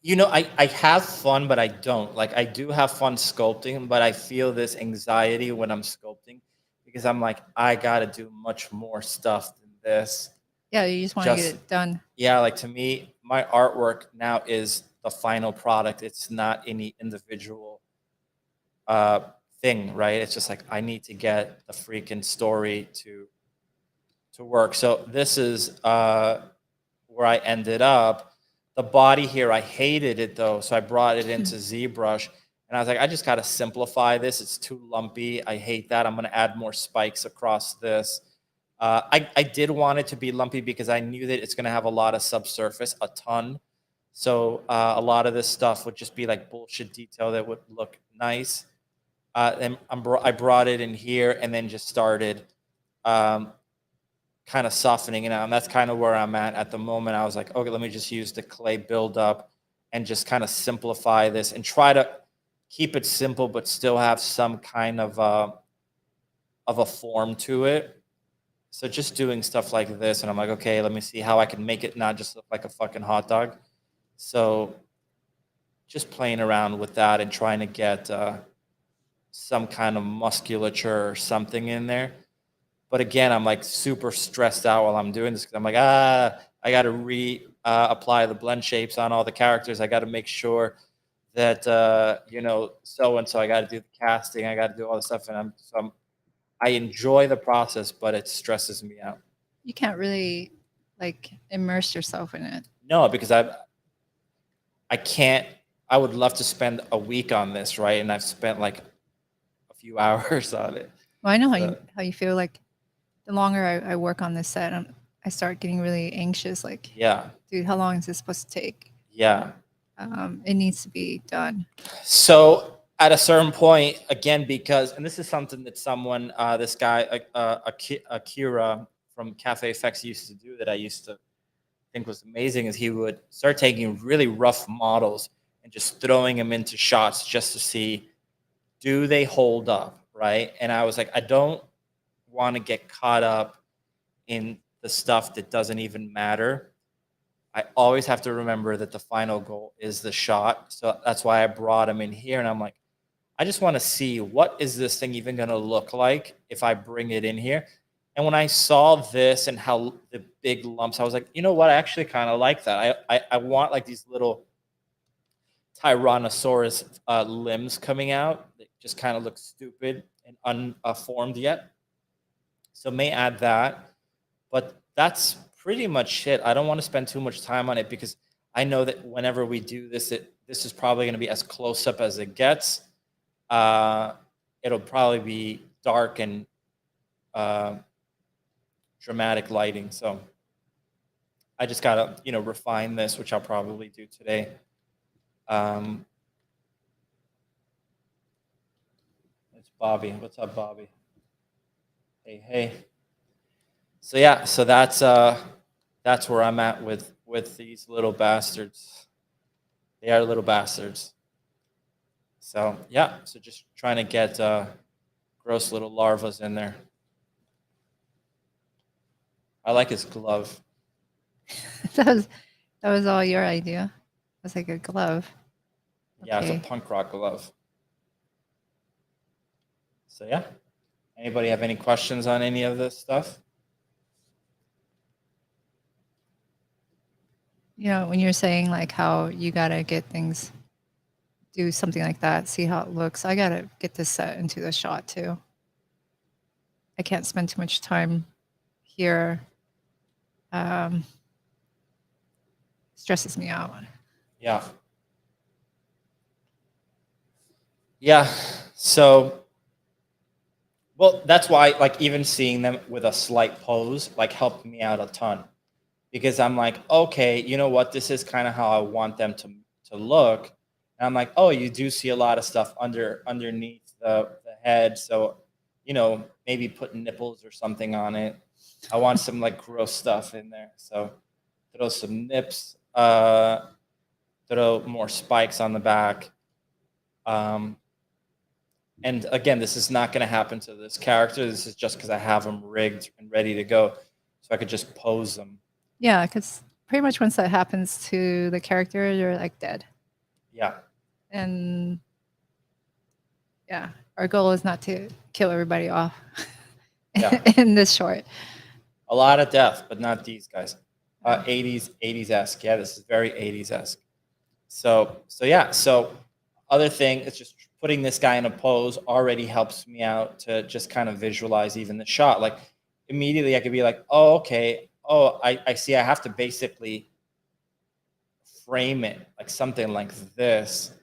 I have fun, but I don't. Like, I do have fun sculpting, but I feel this anxiety when I'm sculpting because I'm like, I got to do much more stuff than this. Yeah, you just want to get it done. Yeah, like to me, my artwork now is the final product. It's not any individual thing, right? It's just like I need to get the freaking story to work. So this is where I ended up. The body here, I hated it though, so I brought it into ZBrush, and I was like, I just got to simplify this. It's too lumpy. I hate that. I'm going to add more spikes across this. I did want it to be lumpy because I knew that it's going to have a lot of subsurface, a ton. So a lot of this stuff would just be like bullshit detail that would look nice. And I brought it in here and then just started kind of softening it out. And that's kind of where I'm at the moment. I was like, okay, let me just use the clay buildup and just kind of simplify this and try to keep it simple, but still have some kind of of a form to it. So just doing stuff like this, and I'm like, okay, let me see how I can make it not just look like a fucking hot dog. So just playing around with that and trying to get some kind of musculature or something in there. But again, I'm like super stressed out while I'm doing this because I'm like, I got to apply the blend shapes on all the characters. I got to make sure that so and so. I got to do the casting. I got to do all the stuff, and I enjoy the process, but it stresses me out. You can't really like immerse yourself in it. No, because I can't. I would love to spend a week on this, right? And I've spent like a few hours on it. Well, I know how you feel. Like the longer I work on this set, I start getting really anxious. Like, yeah, dude, how long is this supposed to take? Yeah. It needs to be done. So at a certain point, again, because, and this is something that someone, this guy, Akira from Cafe Effects used to do that I used to think was amazing, is he would start taking really rough models and just throwing them into shots just to see, do they hold up, right? And I was like, I don't want to get caught up in the stuff that doesn't even matter. I always have to remember that the final goal is the shot. So that's why I brought him in here. And I'm like, I just want to see, what is this thing even going to look like if I bring it in here? And when I saw this and how the big lumps, I was like, you know what? I actually kind of like that. I want like these little Tyrannosaurus limbs coming out that just kind of look stupid and unformed yet. So may add that. But that's pretty much it. I don't want to spend too much time on it because I know that whenever we do this, this is probably going to be as close up as it gets. It'll probably be dark and dramatic lighting. So I just got to, refine this, which I'll probably do today. It's Bobby. What's up, Bobby? Hey. So yeah, so that's where I'm at with these little bastards. They are little bastards. So yeah, so just trying to get gross little larvas in there. I like his glove. that was all your idea. It was like a glove. Yeah, it's a punk rock glove. So yeah, anybody have any questions on any of this stuff? When you're saying like how you gotta get things, do something like that, see how it looks. I gotta get this set into the shot too. I can't spend too much time here. Stresses me out. Yeah. Yeah. So, well, that's why, like, even seeing them with a slight pose, like, helped me out a ton. Because I'm like, okay, you know what? This is kind of how I want them to look. And I'm like, oh, you do see a lot of stuff underneath the head. So, maybe put nipples or something on it. I want some like gross stuff in there. So throw some nips, throw more spikes on the back. And again, this is not going to happen to this character. This is just because I have them rigged and ready to go. So I could just pose them. Yeah, because pretty much once that happens to the character, you're like dead. Yeah. And yeah, our goal is not to kill everybody off in this short. A lot of death, but not these guys. 80s-esque. Yeah, this is very 80s-esque. So yeah. So other thing is just putting this guy in a pose already helps me out to just kind of visualize even the shot. Like immediately I could be like, oh, okay. Oh, I see. I have to basically frame it like something like this.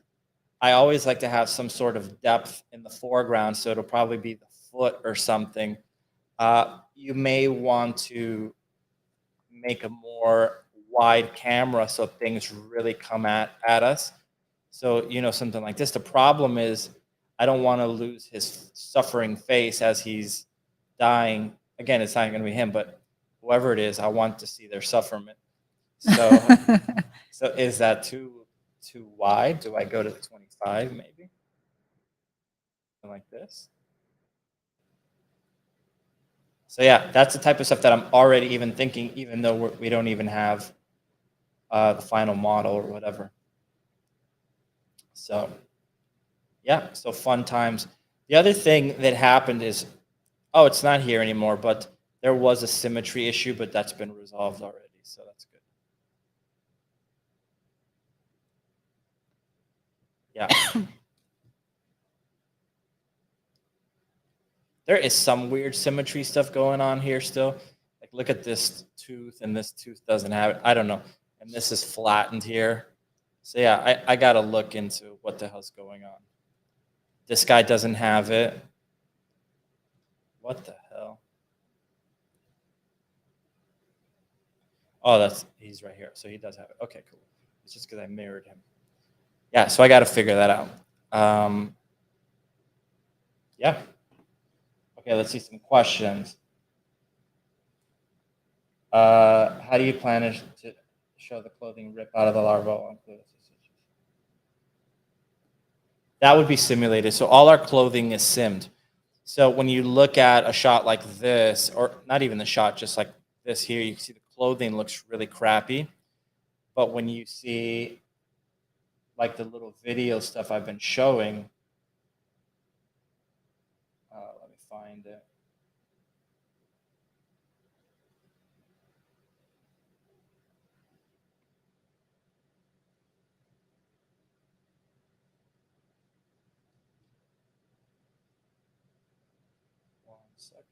I always like to have some sort of depth in the foreground, so it'll probably be the foot or something. You may want to make a more wide camera so things really come at us. So, something like this. The problem is I don't want to lose his suffering face as he's dying. Again, it's not going to be him, but whoever it is, I want to see their suffering. So, so is that too wide? Do I go to 25 maybe? Something like this? So yeah, that's the type of stuff that I'm already even thinking, even though we don't even have the final model or whatever. So yeah, so fun times. The other thing that happened is, oh, it's not here anymore, but there was a symmetry issue, but that's been resolved already, so that's good. Yeah. There is some weird symmetry stuff going on here still. Like, look at this tooth, and this tooth doesn't have it. I don't know. And this is flattened here. So yeah, I got to look into what the hell's going on. This guy doesn't have it. What the hell? Oh, he's right here. So he does have it. Okay, cool. It's just because I mirrored him. Yeah, so I got to figure that out. Yeah. Okay, let's see some questions. How do you plan to show the clothing rip out of the larval? That would be simulated. So all our clothing is simmed. So when you look at a shot like this, or not even the shot, just like this here, you can see the clothing looks really crappy. But when you see like the little video stuff I've been showing, let me find it. One second.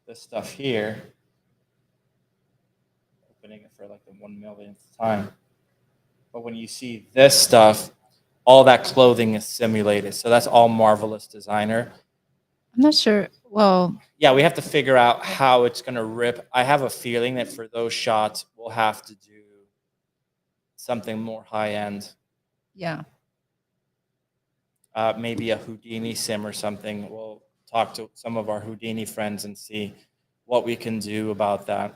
This stuff here, opening it for like the 1 millionth time. But when you see this stuff, all that clothing is simulated. So that's all Marvelous Designer. I'm not sure. Well, Yeah, we have to figure out how it's going to rip. I have a feeling that for those shots, we'll have to do something more high end. yeah. Maybe a Houdini sim or something. We'll talk to some of our Houdini friends and see what we can do about that.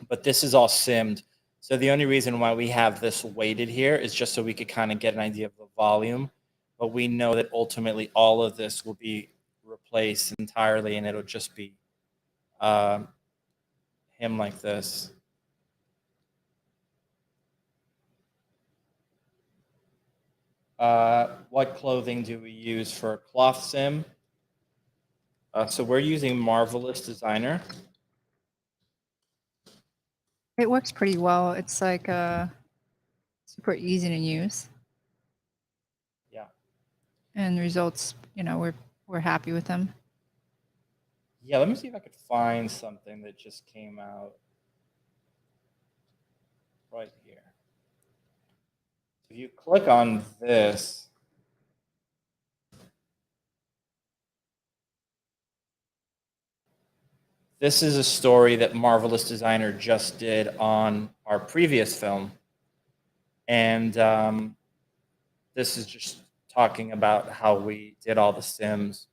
But this is all simmed. So the only reason why we have this weighted here is just so we could kind of get an idea of the volume. But we know that ultimately all of this will be replaced entirely, and it'll just be him like this. What clothing do we use for cloth sim? So we're using Marvelous Designer. It works pretty well. It's like super easy to use. Yeah. And the results, we're happy with them. Yeah, let me see if I could find something that just came out right here. If you click on this, this is a story that Marvelous Designer just did on our previous film. And this is just talking about how we did all the sims.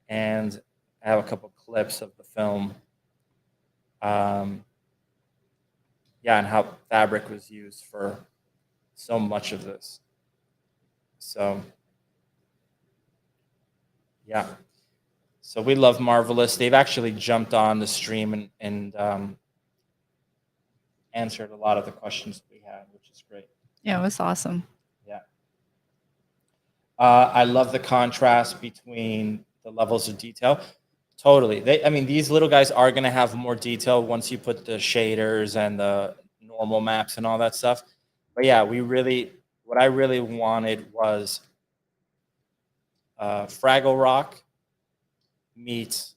And I have a couple clips of the film. Yeah, and how fabric was used for so much of this. So, yeah. So we love Marvelous. They've actually jumped on the stream and answered a lot of the questions we had, which is great. Yeah, it was awesome. Yeah. I love the contrast between the levels of detail. Totally. These little guys are going to have more detail once you put the shaders and the normal maps and all that stuff. But yeah, what I really wanted was Fraggle Rock meets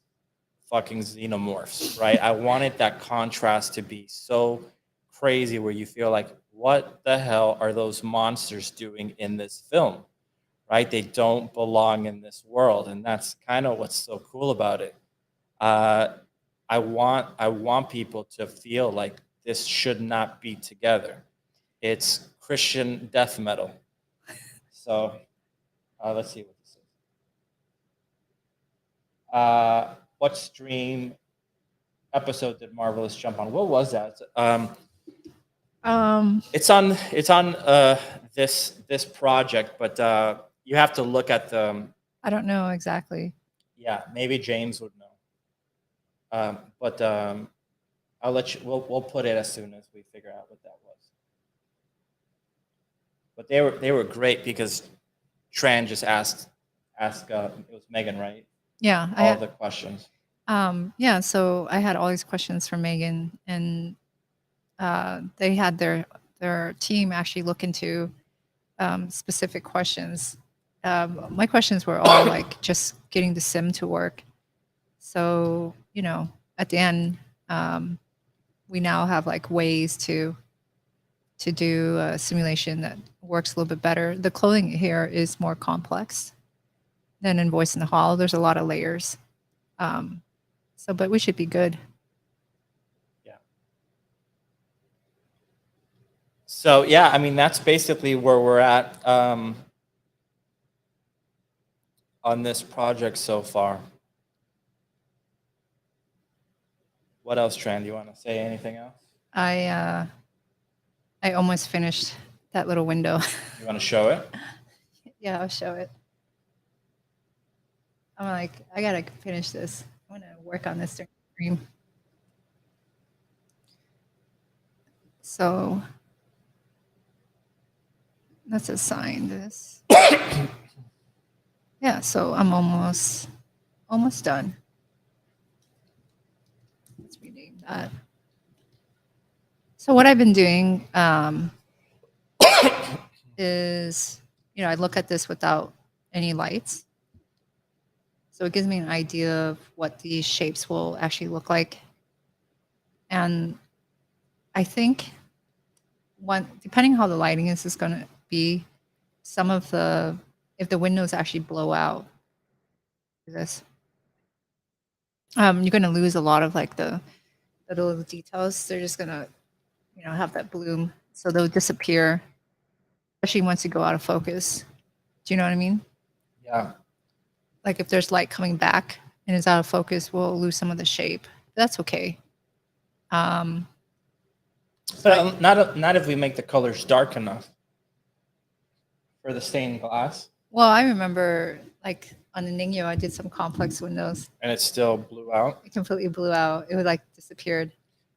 fucking xenomorphs, right? I wanted that contrast to be so crazy where you feel like, what the hell are those monsters doing in this film, right? They don't belong in this world, and that's kind of what's so cool about it. I want people to feel like this should not be together. It's Christian death metal. So let's see what this is. What stream episode did Marvelous jump on? What was that? It's on this project, but you have to look at the. I don't know exactly. Yeah, maybe James would know. But I'll let you. We'll put it as soon as we figure out what that was. But they were great because Tran just asked it was Megan, right? Yeah. All the questions. Yeah. So I had all these questions from Megan, and they had their team actually look into specific questions. My questions were all like just getting the sim to work. So, at the end, we now have like ways to do a simulation that works a little bit better. The clothing here is more complex than in Voice in the Hall. There's a lot of layers. But we should be good. Yeah. So yeah, I mean that's basically where we're at on this project so far. What else, Tran? Do you want to say anything else? I almost finished that little window. You want to show it? Yeah, I'll show it. I'm like, I gotta finish this. I want to work on this during the stream. So let's assign this. Yeah, so I'm almost done. Let's rename that. So what I've been doing is, I look at this without any lights. So it gives me an idea of what these shapes will actually look like. And I think depending how the lighting is going to be, some of if the windows actually blow out, this, you're going to lose a lot of like the little details. They're just going to, have that bloom. So they'll disappear, especially once you go out of focus. Do you know what I mean? Yeah. Like if there's light coming back and it's out of focus, we'll lose some of the shape. That's okay. But not if we make the colors dark enough for the stained glass. Well, I remember like on the Ningyo, I did some complex windows. And it still blew out? It completely blew out. It was like disappeared.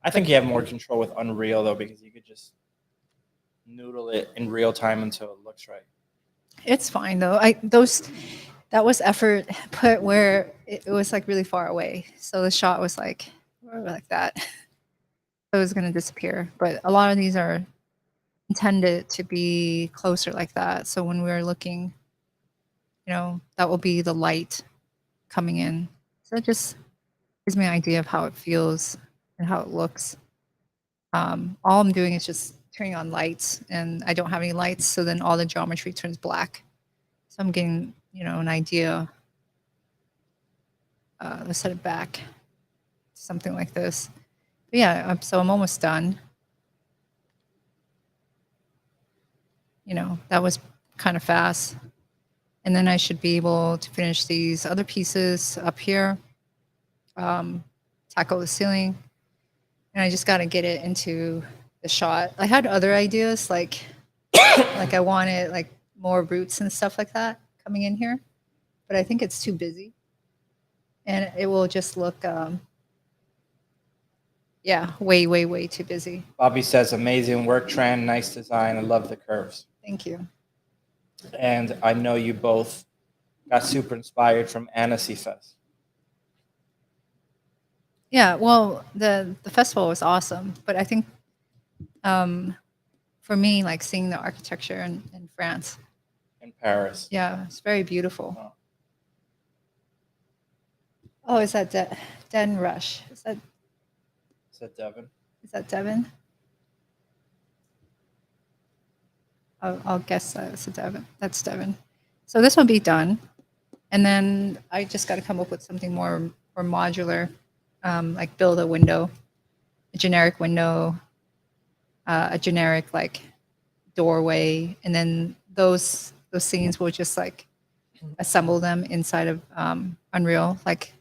I think you have more control with Unreal though, because you could just noodle it in real time until it looks right. It's fine though. That was effort put where it was like really far away. So the shot was like that. It was going to disappear. But a lot of these are intended to be closer like that. So when we're looking, that will be the light coming in. So it just gives me an idea of how it feels and how it looks. All I'm doing is just turning on lights, and I don't have any lights, so then all the geometry turns black. So I'm getting, an idea. Let's set it back, something like this. But yeah, so I'm almost done. That was kind of fast. And then I should be able to finish these other pieces up here, tackle the ceiling. And I just got to get it into the shot. I had other ideas, like I wanted like more roots and stuff like that coming in here, but I think it's too busy. And it will just look, way, way, way too busy. Bobby says, amazing work, Tran. Nice design. I love the curves. Thank you. And I know you both got super inspired from Annecy Fest. Yeah, well, the festival was awesome, but I think for me, like seeing the architecture in France. In Paris. Yeah, it's very beautiful. Oh, is that Den Rush? Is that Devin? Is that Devin? I'll guess it's Devin. That's Devin. So this will be done. And then I just got to come up with something more modular, like build a window, a generic window, a generic like doorway. And then those scenes will just like assemble them inside of Unreal. Like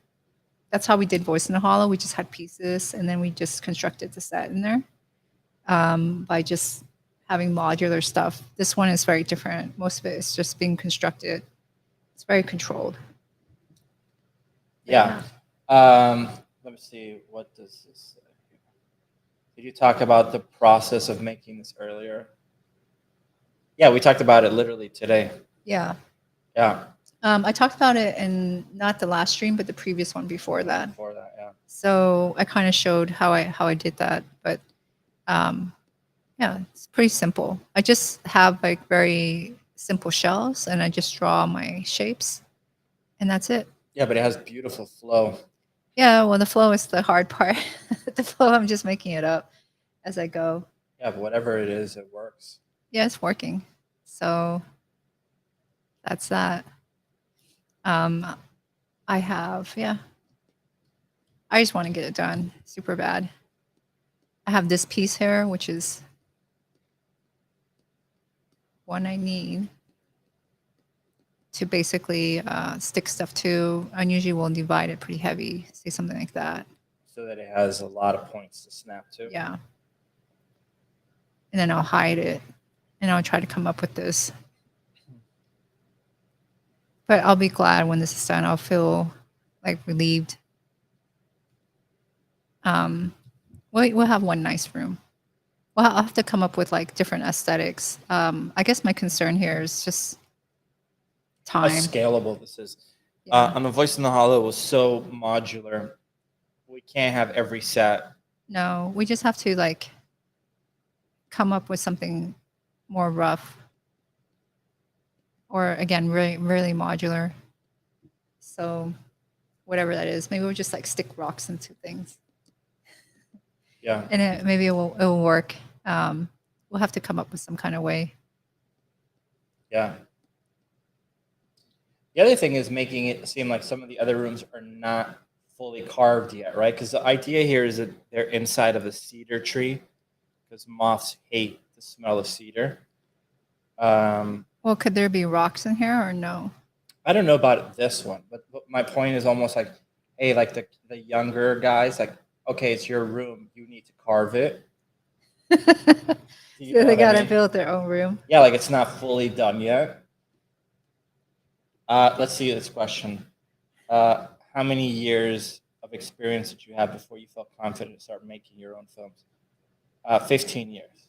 that's how we did Voice in the Hollow. We just had pieces and then we just constructed the set in there by just having modular stuff. This one is very different. Most of it is just being constructed. It's very controlled. Yeah. The Let me see. What does this say? Did you talk about the process of making this earlier? Yeah, we talked about it literally today. Yeah. Yeah. I talked about it in not the last stream, but the previous one before that. Before that, yeah. So I kind of showed how I did that, but yeah, it's pretty simple. I just have like very simple shells, and I just draw my shapes, and that's it. Yeah, but it has beautiful flow. Yeah, well, the flow is the hard part. The flow, I'm just making it up as I go. Yeah, but whatever it is, it works. Yeah, it's working. So that's that. I have, yeah. I just want to get it done super bad. I have this piece here, which is one I need to basically stick stuff to. I usually will divide it pretty heavy, say something like that. So that it has a lot of points to snap to. Yeah. And then I'll hide it, and I'll try to come up with this. But I'll be glad when this is done. I'll feel like relieved. We'll have one nice room. Well, I'll have to come up with like different aesthetics. I guess my concern here is just How time. scalable this is. Yeah. On the Voice in the Hollow, it was so modular. We can't have every set. No, we just have to like come up with something more rough, or again, really, really modular. So whatever that is, maybe we'll just like stick rocks into things, Yeah. and maybe it will work. We'll have to come up with some kind of way. Yeah. The other thing is making it seem like some of the other rooms are not fully carved yet, right? Because the idea here is that they're inside of a cedar tree, because moths hate the smell of cedar. Well, could there be rocks in here or no? I don't know about this one, but my point is almost like, hey, like the younger guys, like, okay, it's your room, you need to carve it. So they gotta build their own room. Yeah, like it's not fully done yet. Let's see this question. How many years of experience did you have before you felt confident to start making your own films? 15 years.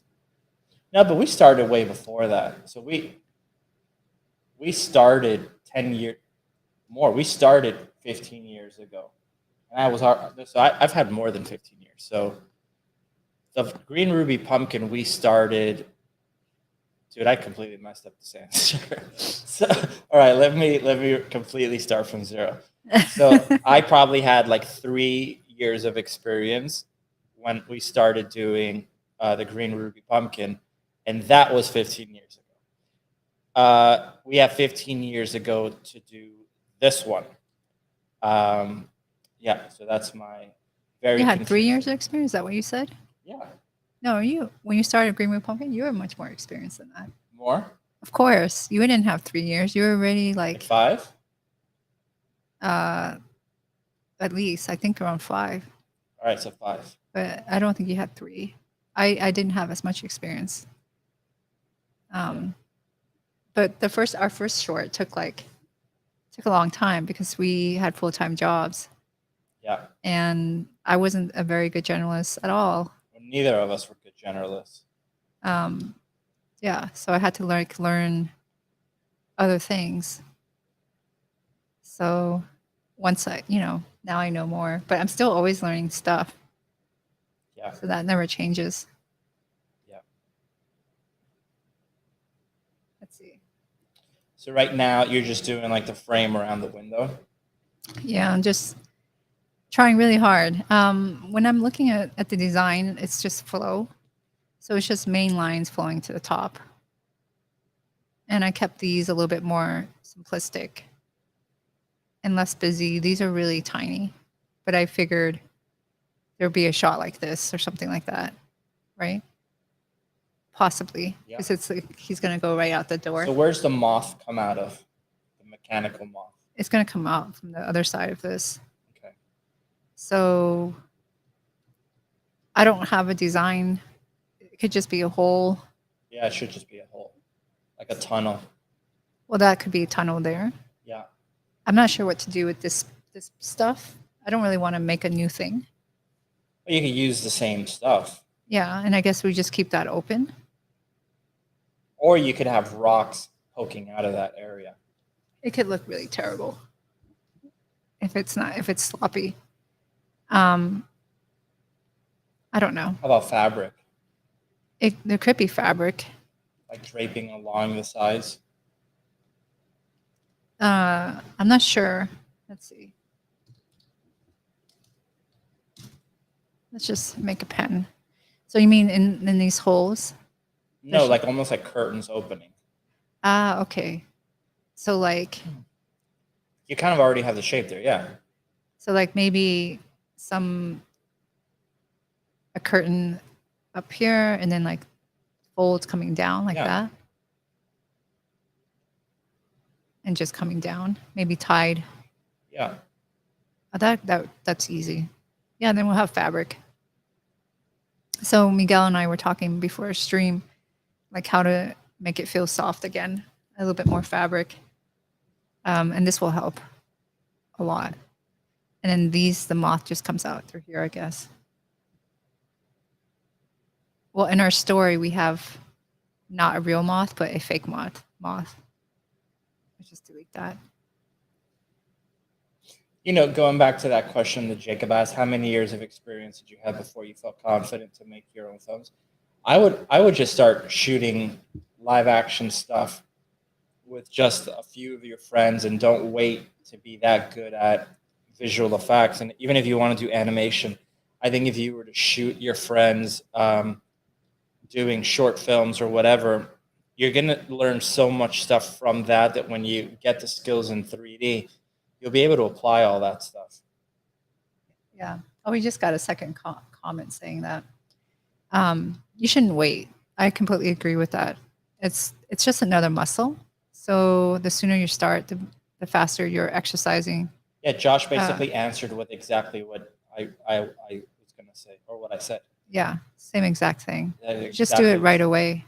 No, but we started way before that. So we started 10 years more. We started 15 years ago. And I've had more than 15 years. So the Green Ruby Pumpkin, we started. Dude, I completely messed up this answer. So, all right, let me completely start from zero. So I probably had like 3 years of experience when we started doing the Green Ruby Pumpkin, and that was 15 years ago. We have 15 years ago to do this one. Yeah, so that's my very. You had 3 years of experience. Is that what you said? Yeah. No, when you started Green Moon Pumpkin, you were much more experienced than that. More? Of course, you didn't have 3 years. You were already like 5. At least I think around 5. All right, so 5. But I don't think you had 3. I didn't have as much experience. But our first short took a long time because we had full-time jobs. Yeah. And I wasn't a very good generalist at all. Well, neither of us were good generalists. Yeah, so I had to learn other things. So once now I know more, but I'm still always learning stuff. Yeah. So that never changes. Yeah. Let's see. So right now you're just doing like the frame around the window. Yeah, I'm just trying really hard. When I'm looking at the design, it's just flow. So it's just main lines flowing to the top. And I kept these a little bit more simplistic and less busy. These are really tiny, but I figured there'd be a shot like this or something like that, right? Possibly, because it's like he's going to go right out the door. So where's the moth come out of? The mechanical moth. It's going to come out from the other side of this. Okay. So I don't have a design. It could just be a hole. Yeah, it should just be a hole, like a tunnel. Well, that could be a tunnel there. Yeah. I'm not sure what to do with this stuff. I don't really want to make a new thing. Well, you could use the same stuff. Yeah, and I guess we just keep that open. Or you could have rocks poking out of that area. It could look really terrible if it's sloppy. I don't know. How about fabric? There could be fabric. Like draping along the sides? I'm not sure. Let's see. Let's just make a pen. So you mean in these holes? No, like almost like curtains opening. Ah, okay. So like You kind of already have the shape there, yeah. So like maybe a curtain up here and then like folds coming down like that. And just coming down, maybe tied. Yeah. That's easy. Yeah, and then we'll have fabric. So Miguel and I were talking before stream, like how to make it feel soft again, a little bit more fabric. And this will help a lot. And then the moth just comes out through here, I guess. Well, in our story, we have not a real moth, but a fake moth. Let's just delete that. Going back to that question that Jacob asked, how many years of experience did you have before you felt confident to make your own films? I would just start shooting live action stuff with just a few of your friends, and don't wait to be that good at visual effects. And even if you want to do animation, I think if you were to shoot your friends doing short films or whatever, you're going to learn so much stuff from that when you get the skills in 3D, you'll be able to apply all that stuff. Yeah. Oh, we just got a second comment saying that. You shouldn't wait. I completely agree with that. It's just another muscle. So the sooner you start, the faster you're exercising. Yeah, Josh basically answered with exactly what I was going to say, or what I said. Yeah, same exact thing. Just do it right away.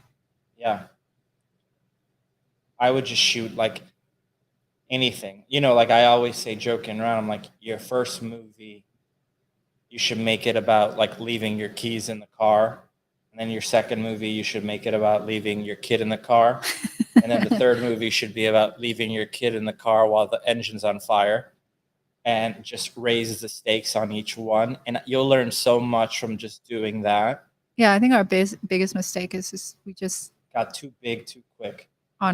Yeah. I would just shoot like anything. Like I always say, joking around, I'm like, your first movie, you should make it about like leaving your keys in the car. And then your second movie, you should make it about leaving your kid in the car. And then the third movie should be about leaving your kid in the car while the engine's on fire. And just raise the stakes on each one. And you'll learn so much from just doing that. Yeah, I think our biggest mistake is we just got too big too quick. I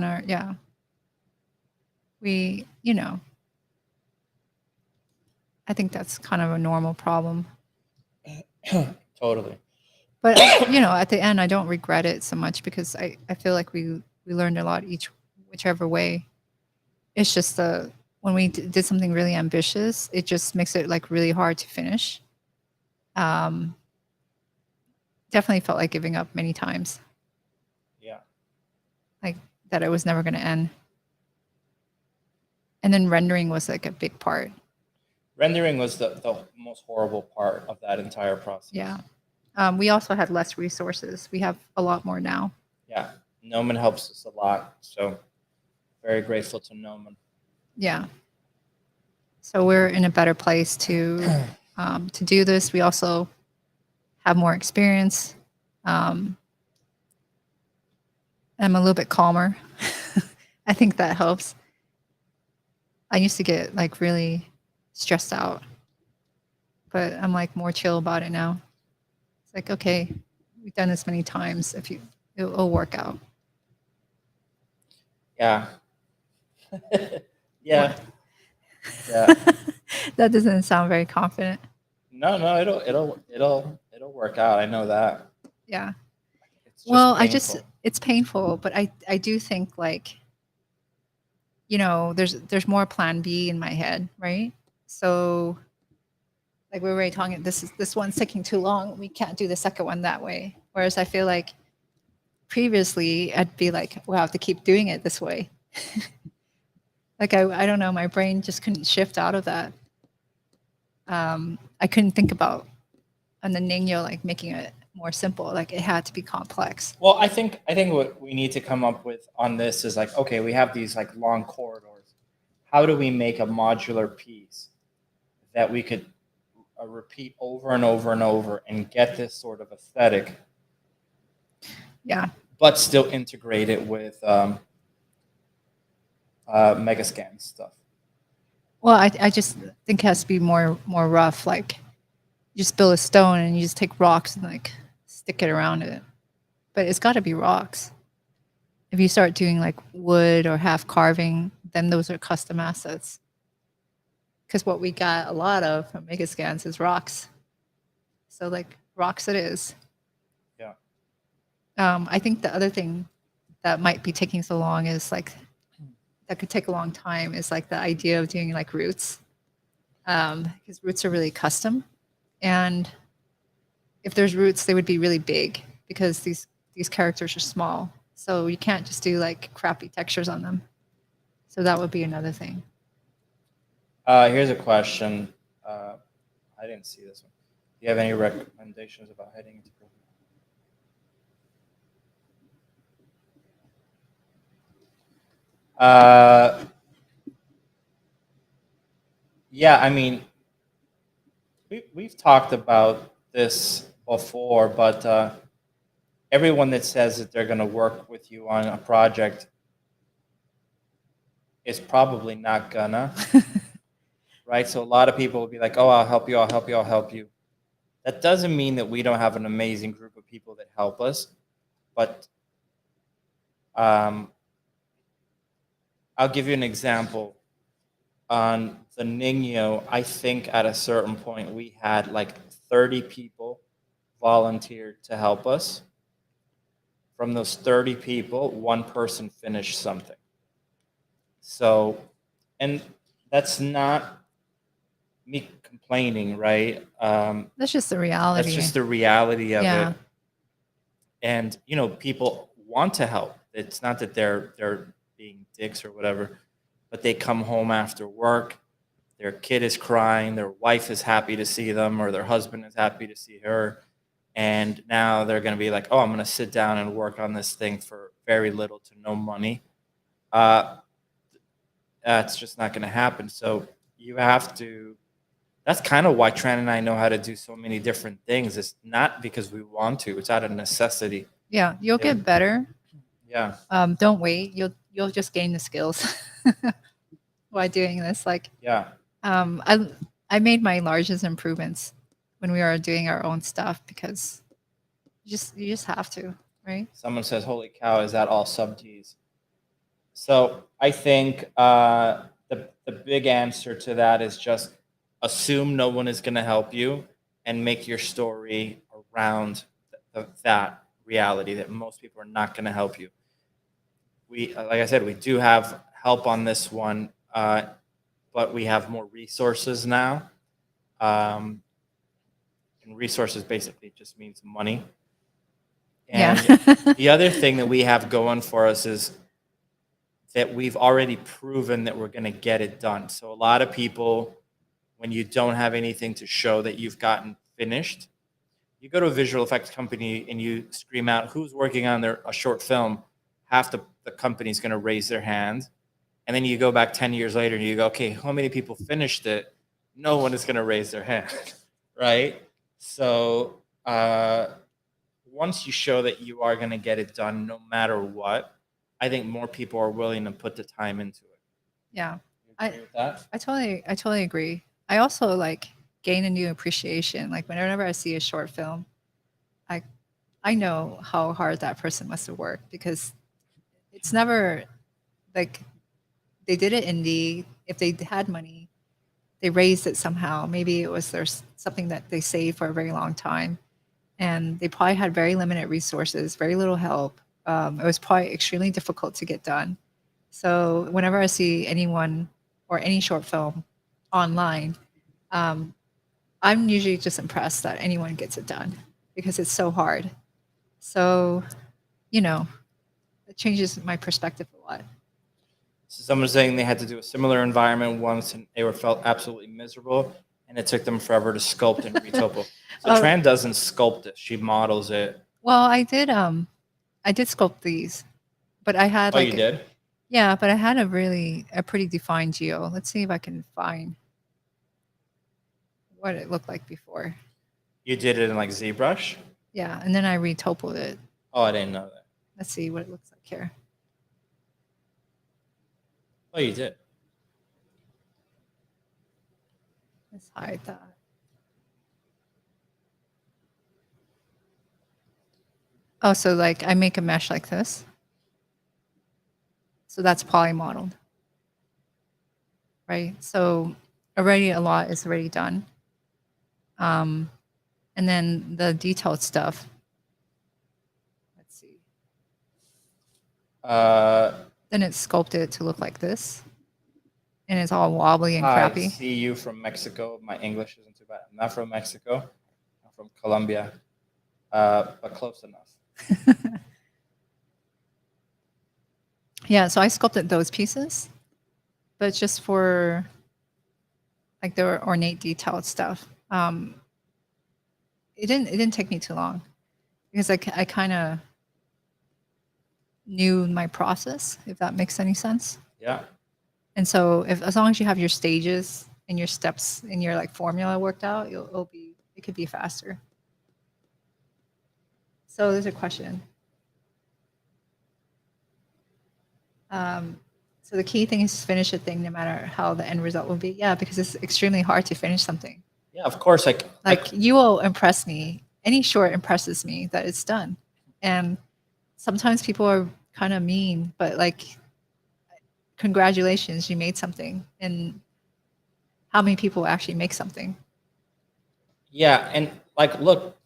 think that's kind of a normal problem. Totally. But at the end, I don't regret it so much because I feel like we learned a lot whichever way. It's just when we did something really ambitious, it just makes it like really hard to finish. Definitely felt like giving up many times. Yeah. Like that it was never going to end. And then rendering was like a big part. Rendering was the most horrible part of that entire process. Yeah. We also had less resources. We have a lot more now. Yeah. Gnomon helps us a lot. So very grateful to Gnomon. Yeah. So we're in a better place to do this. We also have more experience. I'm a little bit calmer. I think that helps. I used to get like really stressed out, but I'm like more chill about it now. It's like, okay, we've done this many times. It'll work out. Yeah. Yeah. Yeah. That doesn't sound very confident. No, it'll work out. I know that. Yeah. Well, it's painful, but I do think like, there's more plan B in my head, right? So like we were already talking, this one's taking too long. We can't do the second one that way. Whereas I feel like previously I'd be like, we'll have to keep doing it this way. Like I don't know, my brain just couldn't shift out of that. I couldn't think about on the Nino like making it more simple. Like it had to be complex. Well, I think what we need to come up with on this is like, okay, we have these like long corridors. How do we make a modular piece that we could repeat over and over and over and get this sort of aesthetic, Yeah. but still integrate it with Megascan stuff. Well, I just think it has to be more rough. Like you just build a stone and you just take rocks and like stick it around it. But it's got to be rocks. If you start doing like wood or half carving, then those are custom assets. Because what we got a lot of from Megascans is rocks. So like rocks it is. Yeah. I think the other thing that might be taking so long is like that could take a long time is like the idea of doing like roots, because roots are really custom, and if there's roots, they would be really big because these characters are small, so you can't just do like crappy textures on them. So that would be another thing. Here's a question. I didn't see this one. Do you have any recommendations about heading into program? Yeah, I mean, we've talked about this before, but everyone that says that they're going to work with you on a project is probably not gonna, right? So a lot of people will be like, "Oh, I'll help you. I'll help you. I'll help you." That doesn't mean that we don't have an amazing group of people that help us, but I'll give you an example. On the Nino, I think at a certain point we had like 30 people volunteered to help us. From those 30 people, one person finished something. So, and that's not me complaining, right? That's just the reality. That's just the reality of Yeah. it. And people want to help. It's not that they're being dicks or whatever, but they come home after work, their kid is crying, their wife is happy to see them, or their husband is happy to see her, and now they're going to be like, "Oh, I'm going to sit down and work on this thing for very little to no money." That's just not going to happen. So you have to. That's kind of why Tran and I know how to do so many different things. It's not because we want to; it's out of necessity. Yeah, you'll get better. Yeah. Don't wait. You'll just gain the skills while doing this. Like, Yeah. I made my largest improvements when we are doing our own stuff because you just have to, right? Someone says, "Holy cow, is that all sub Ds?" So I think the big answer to that is just assume no one is going to help you and make your story around that reality that most people are not going to help you. We, like I said, we do have help on this one, but we have more resources now. And resources basically just means money. And the other thing that we have going for us is that we've already proven that we're going to get it done. So a lot of people, when you don't have anything to show that you've gotten finished, you go to a visual effects company and you scream out, "Who's working on a short film?" Half the company's going to raise their hand. And then you go back 10 years later and you go, "Okay, how many people finished it?" No one is going to raise their hand, right? So once you show that you are going to get it done no matter what, I think more people are willing to put the time into it. Yeah. You agree with that? I totally agree. I also like gain a new appreciation. Like whenever I see a short film, I know how hard that person must have worked because it's never like they did it indie. If they had money, they raised it somehow. Maybe it was something that they saved for a very long time, and they probably had very limited resources, very little help. It was probably extremely difficult to get done. So whenever I see anyone or any short film online, I'm usually just impressed that anyone gets it done because it's so hard. So, it changes my perspective a lot. So someone's saying they had to do a similar environment once and they were felt absolutely miserable, and it took them forever to sculpt and retopo. So Tran doesn't sculpt it; she models it. Well, I did sculpt these, but I had you did? Yeah, but I had a pretty defined geo. Let's see if I can find. what it looked like before. You did it in like ZBrush? Yeah, and then I retopoed it. Oh, I didn't know that. Let's see what it looks like here. Oh, you did. Let's hide that. Oh, so like I make a mesh like this. So that's polymodeled, right? So already a lot is already done. And then the detailed stuff. Let's see. Then it's sculpted to look like this. And it's all wobbly and I crappy. see you from Mexico. My English isn't too bad. I'm not from Mexico. I'm from Colombia, but close enough. Yeah, so I sculpted those pieces, but it's just for like the ornate detailed stuff. It didn't take me too long because I kind of knew my process, if that makes any sense. Yeah. And so as long as you have your stages and your steps and your like formula worked out, it could be faster. So there's a question. So the key thing is to finish a thing no matter how the end result will be. Yeah, because it's extremely hard to finish something. Yeah, of course. Like you will impress me. Any short impresses me that it's done. And sometimes people are kind of mean, but like, congratulations, you made something. And how many people actually make something? Yeah, and like, look,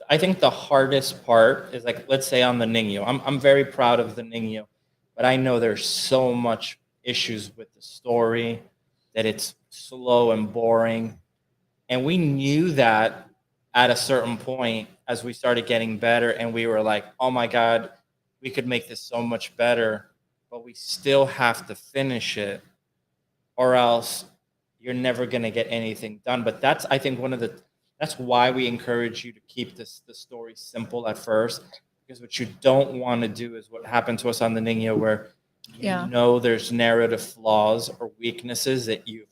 I think the hardest part is like, let's say on the Ningyo. I'm very proud of the Ningyo, but I know there's so much issues with the story that it's slow and boring. And we knew that at a certain point as we started getting better, and we were like, oh my God, we could make this so much better, but we still have to finish it, or else you're never going to get anything done. But that's, I think, that's why we encourage you to keep the story simple at first, because what you don't want to do is what happened to us on the Ningyo, where you know there's narrative flaws or weaknesses that you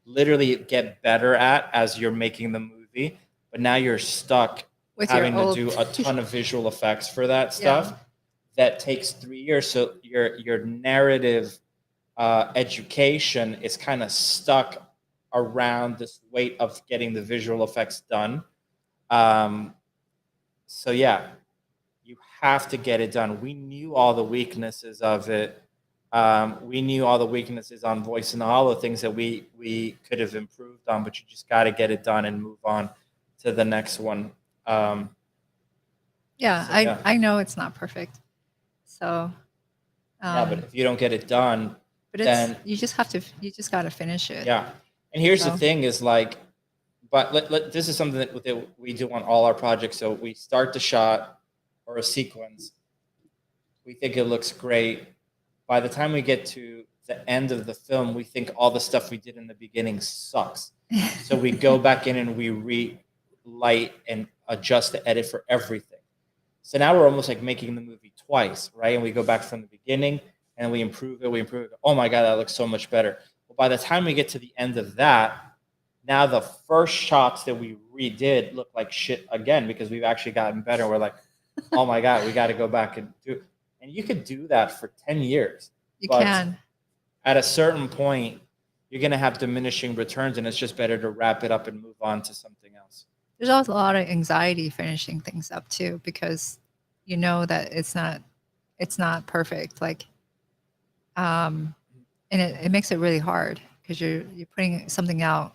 literally get better at as you're making the movie, but now you're stuck with having to do a ton of visual effects for that stuff. That takes 3 years. So your narrative education is kind of stuck around this weight of getting the visual effects done. So yeah, you have to get it done. We knew all the weaknesses of it. We knew all the weaknesses on voice and hollow, things that we could have improved on, but you just got to get it done and move on to the next one. I know it's not perfect. So yeah, but if you don't get it done, then you just got to finish it. Yeah. And here's the thing is like, but this is something that we do on all our projects. So we start the shot or a sequence. We think it looks great. By the time we get to the end of the film, we think all the stuff we did in the beginning sucks. So we go back in and we relight and adjust the edit for everything. So now we're almost like making the movie twice, right? And we go back from the beginning and we improve it. Oh my God, that looks so much better. Well, by the time we get to the end of that, now the first shots that we redid look like shit again, because we've actually gotten better. We're like, oh my God, we got to go back and do it. And you could do that for 10 years. You can. At a certain point, you're going to have diminishing returns, and it's just better to wrap it up and move on to something else. There's also a lot of anxiety finishing things up too, because you know that it's not perfect. Like, and it makes it really hard because you're putting something out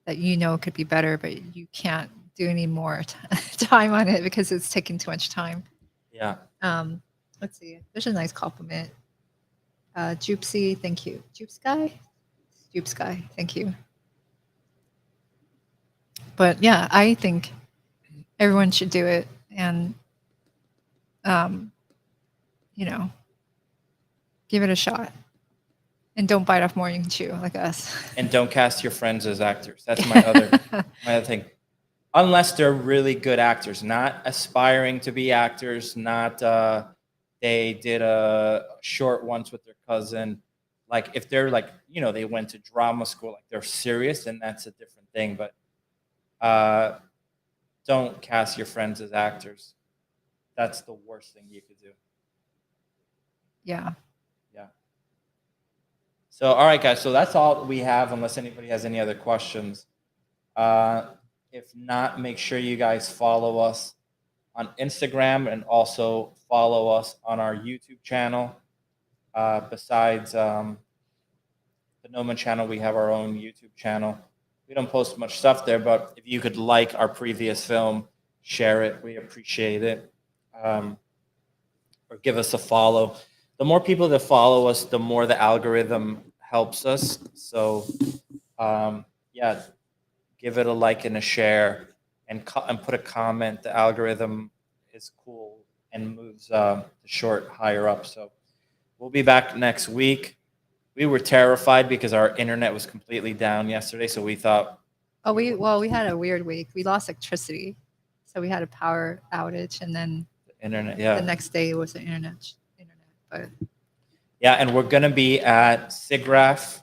that you know could be better, but you can't do any more time on it because it's taking too much time. Yeah. Let's see. There's a nice compliment. Joopsy, thank you. Joopsky, thank you. But yeah, I think everyone should do it, and give it a shot, and don't bite off more than you can chew, like us. And don't cast your friends as actors. That's my other thing. Unless they're really good actors, not aspiring to be actors, not they did a short once with their cousin. Like if they're like, you know, they went to drama school, like they're serious, and that's a different thing. But don't cast your friends as actors. That's the worst thing you could do. Yeah. Yeah. So, all right, guys. So that's all we have, unless anybody has any other questions. If not, make sure you guys follow us on Instagram and also follow us on our YouTube channel. Besides the Gnomon channel, we have our own YouTube channel. We don't post much stuff there, but if you could like our previous film, share it. We appreciate it. Or give us a follow. The more people that follow us, the more the algorithm helps us. So, yeah, give it a like and a share, and put a comment. The algorithm is cool and moves the short higher up. So we'll be back next week. We were terrified because our internet was completely down yesterday, so we thought. Oh, we had a weird week. We lost electricity, so we had a power outage, and then Internet, yeah. the next day was the internet. But yeah, and we're gonna be at SIGGRAPH.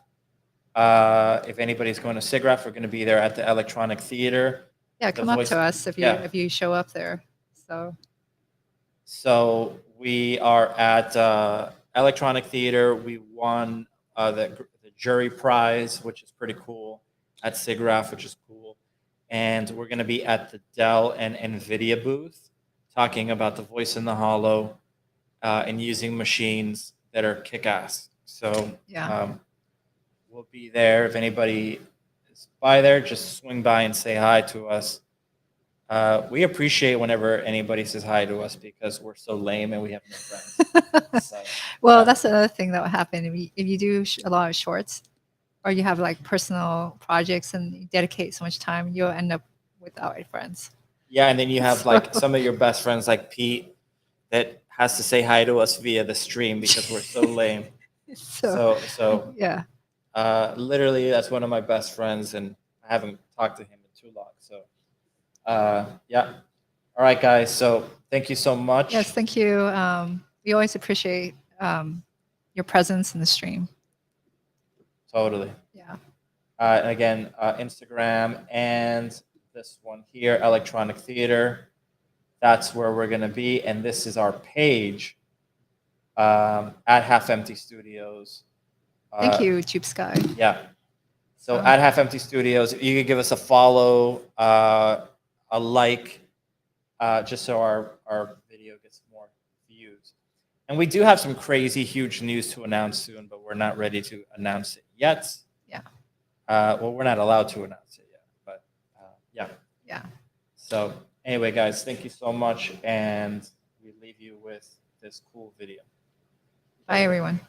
If anybody's going to SIGGRAPH, we're going to be there at the Electronic Theater. yeah, come up to us if you show up there. So we are at Electronic Theater. We won the jury prize, which is pretty cool, at SIGGRAPH, which is cool. And we're going to be at the Dell and NVIDIA booth talking about the voice in the hollow and using machines that are kick-ass. So yeah. We'll be there. If anybody is by there, just swing by and say hi to us. We appreciate whenever anybody says hi to us because we're so lame and we have no friends. So, well, that's another thing that will happen if you do a lot of shorts, or you have like personal projects and you dedicate so much time, you'll end up without any friends. Yeah, and then you have like some of your best friends, like Pete, that has to say hi to us via the stream because we're so lame. So yeah. Literally, that's one of my best friends, and I haven't talked to him in too long. So, yeah. All right, guys. So, thank you so much. Yes, thank you. We always appreciate your presence in the stream. Totally. Yeah. And again, Instagram and this one here, Electronic Theater. That's where we're going to be. And this is our page at Half Empty Studios. Thank you, Tube Sky. Yeah. So at Half Empty Studios, you could give us a follow, a like, just so our video gets more views. And we do have some crazy, huge news to announce soon, but we're not ready to announce it yet. Yeah. Well, we're not allowed to announce it yet, but yeah. Yeah. So anyway, guys, thank you so much, and we leave you with this cool video. Bye, everyone.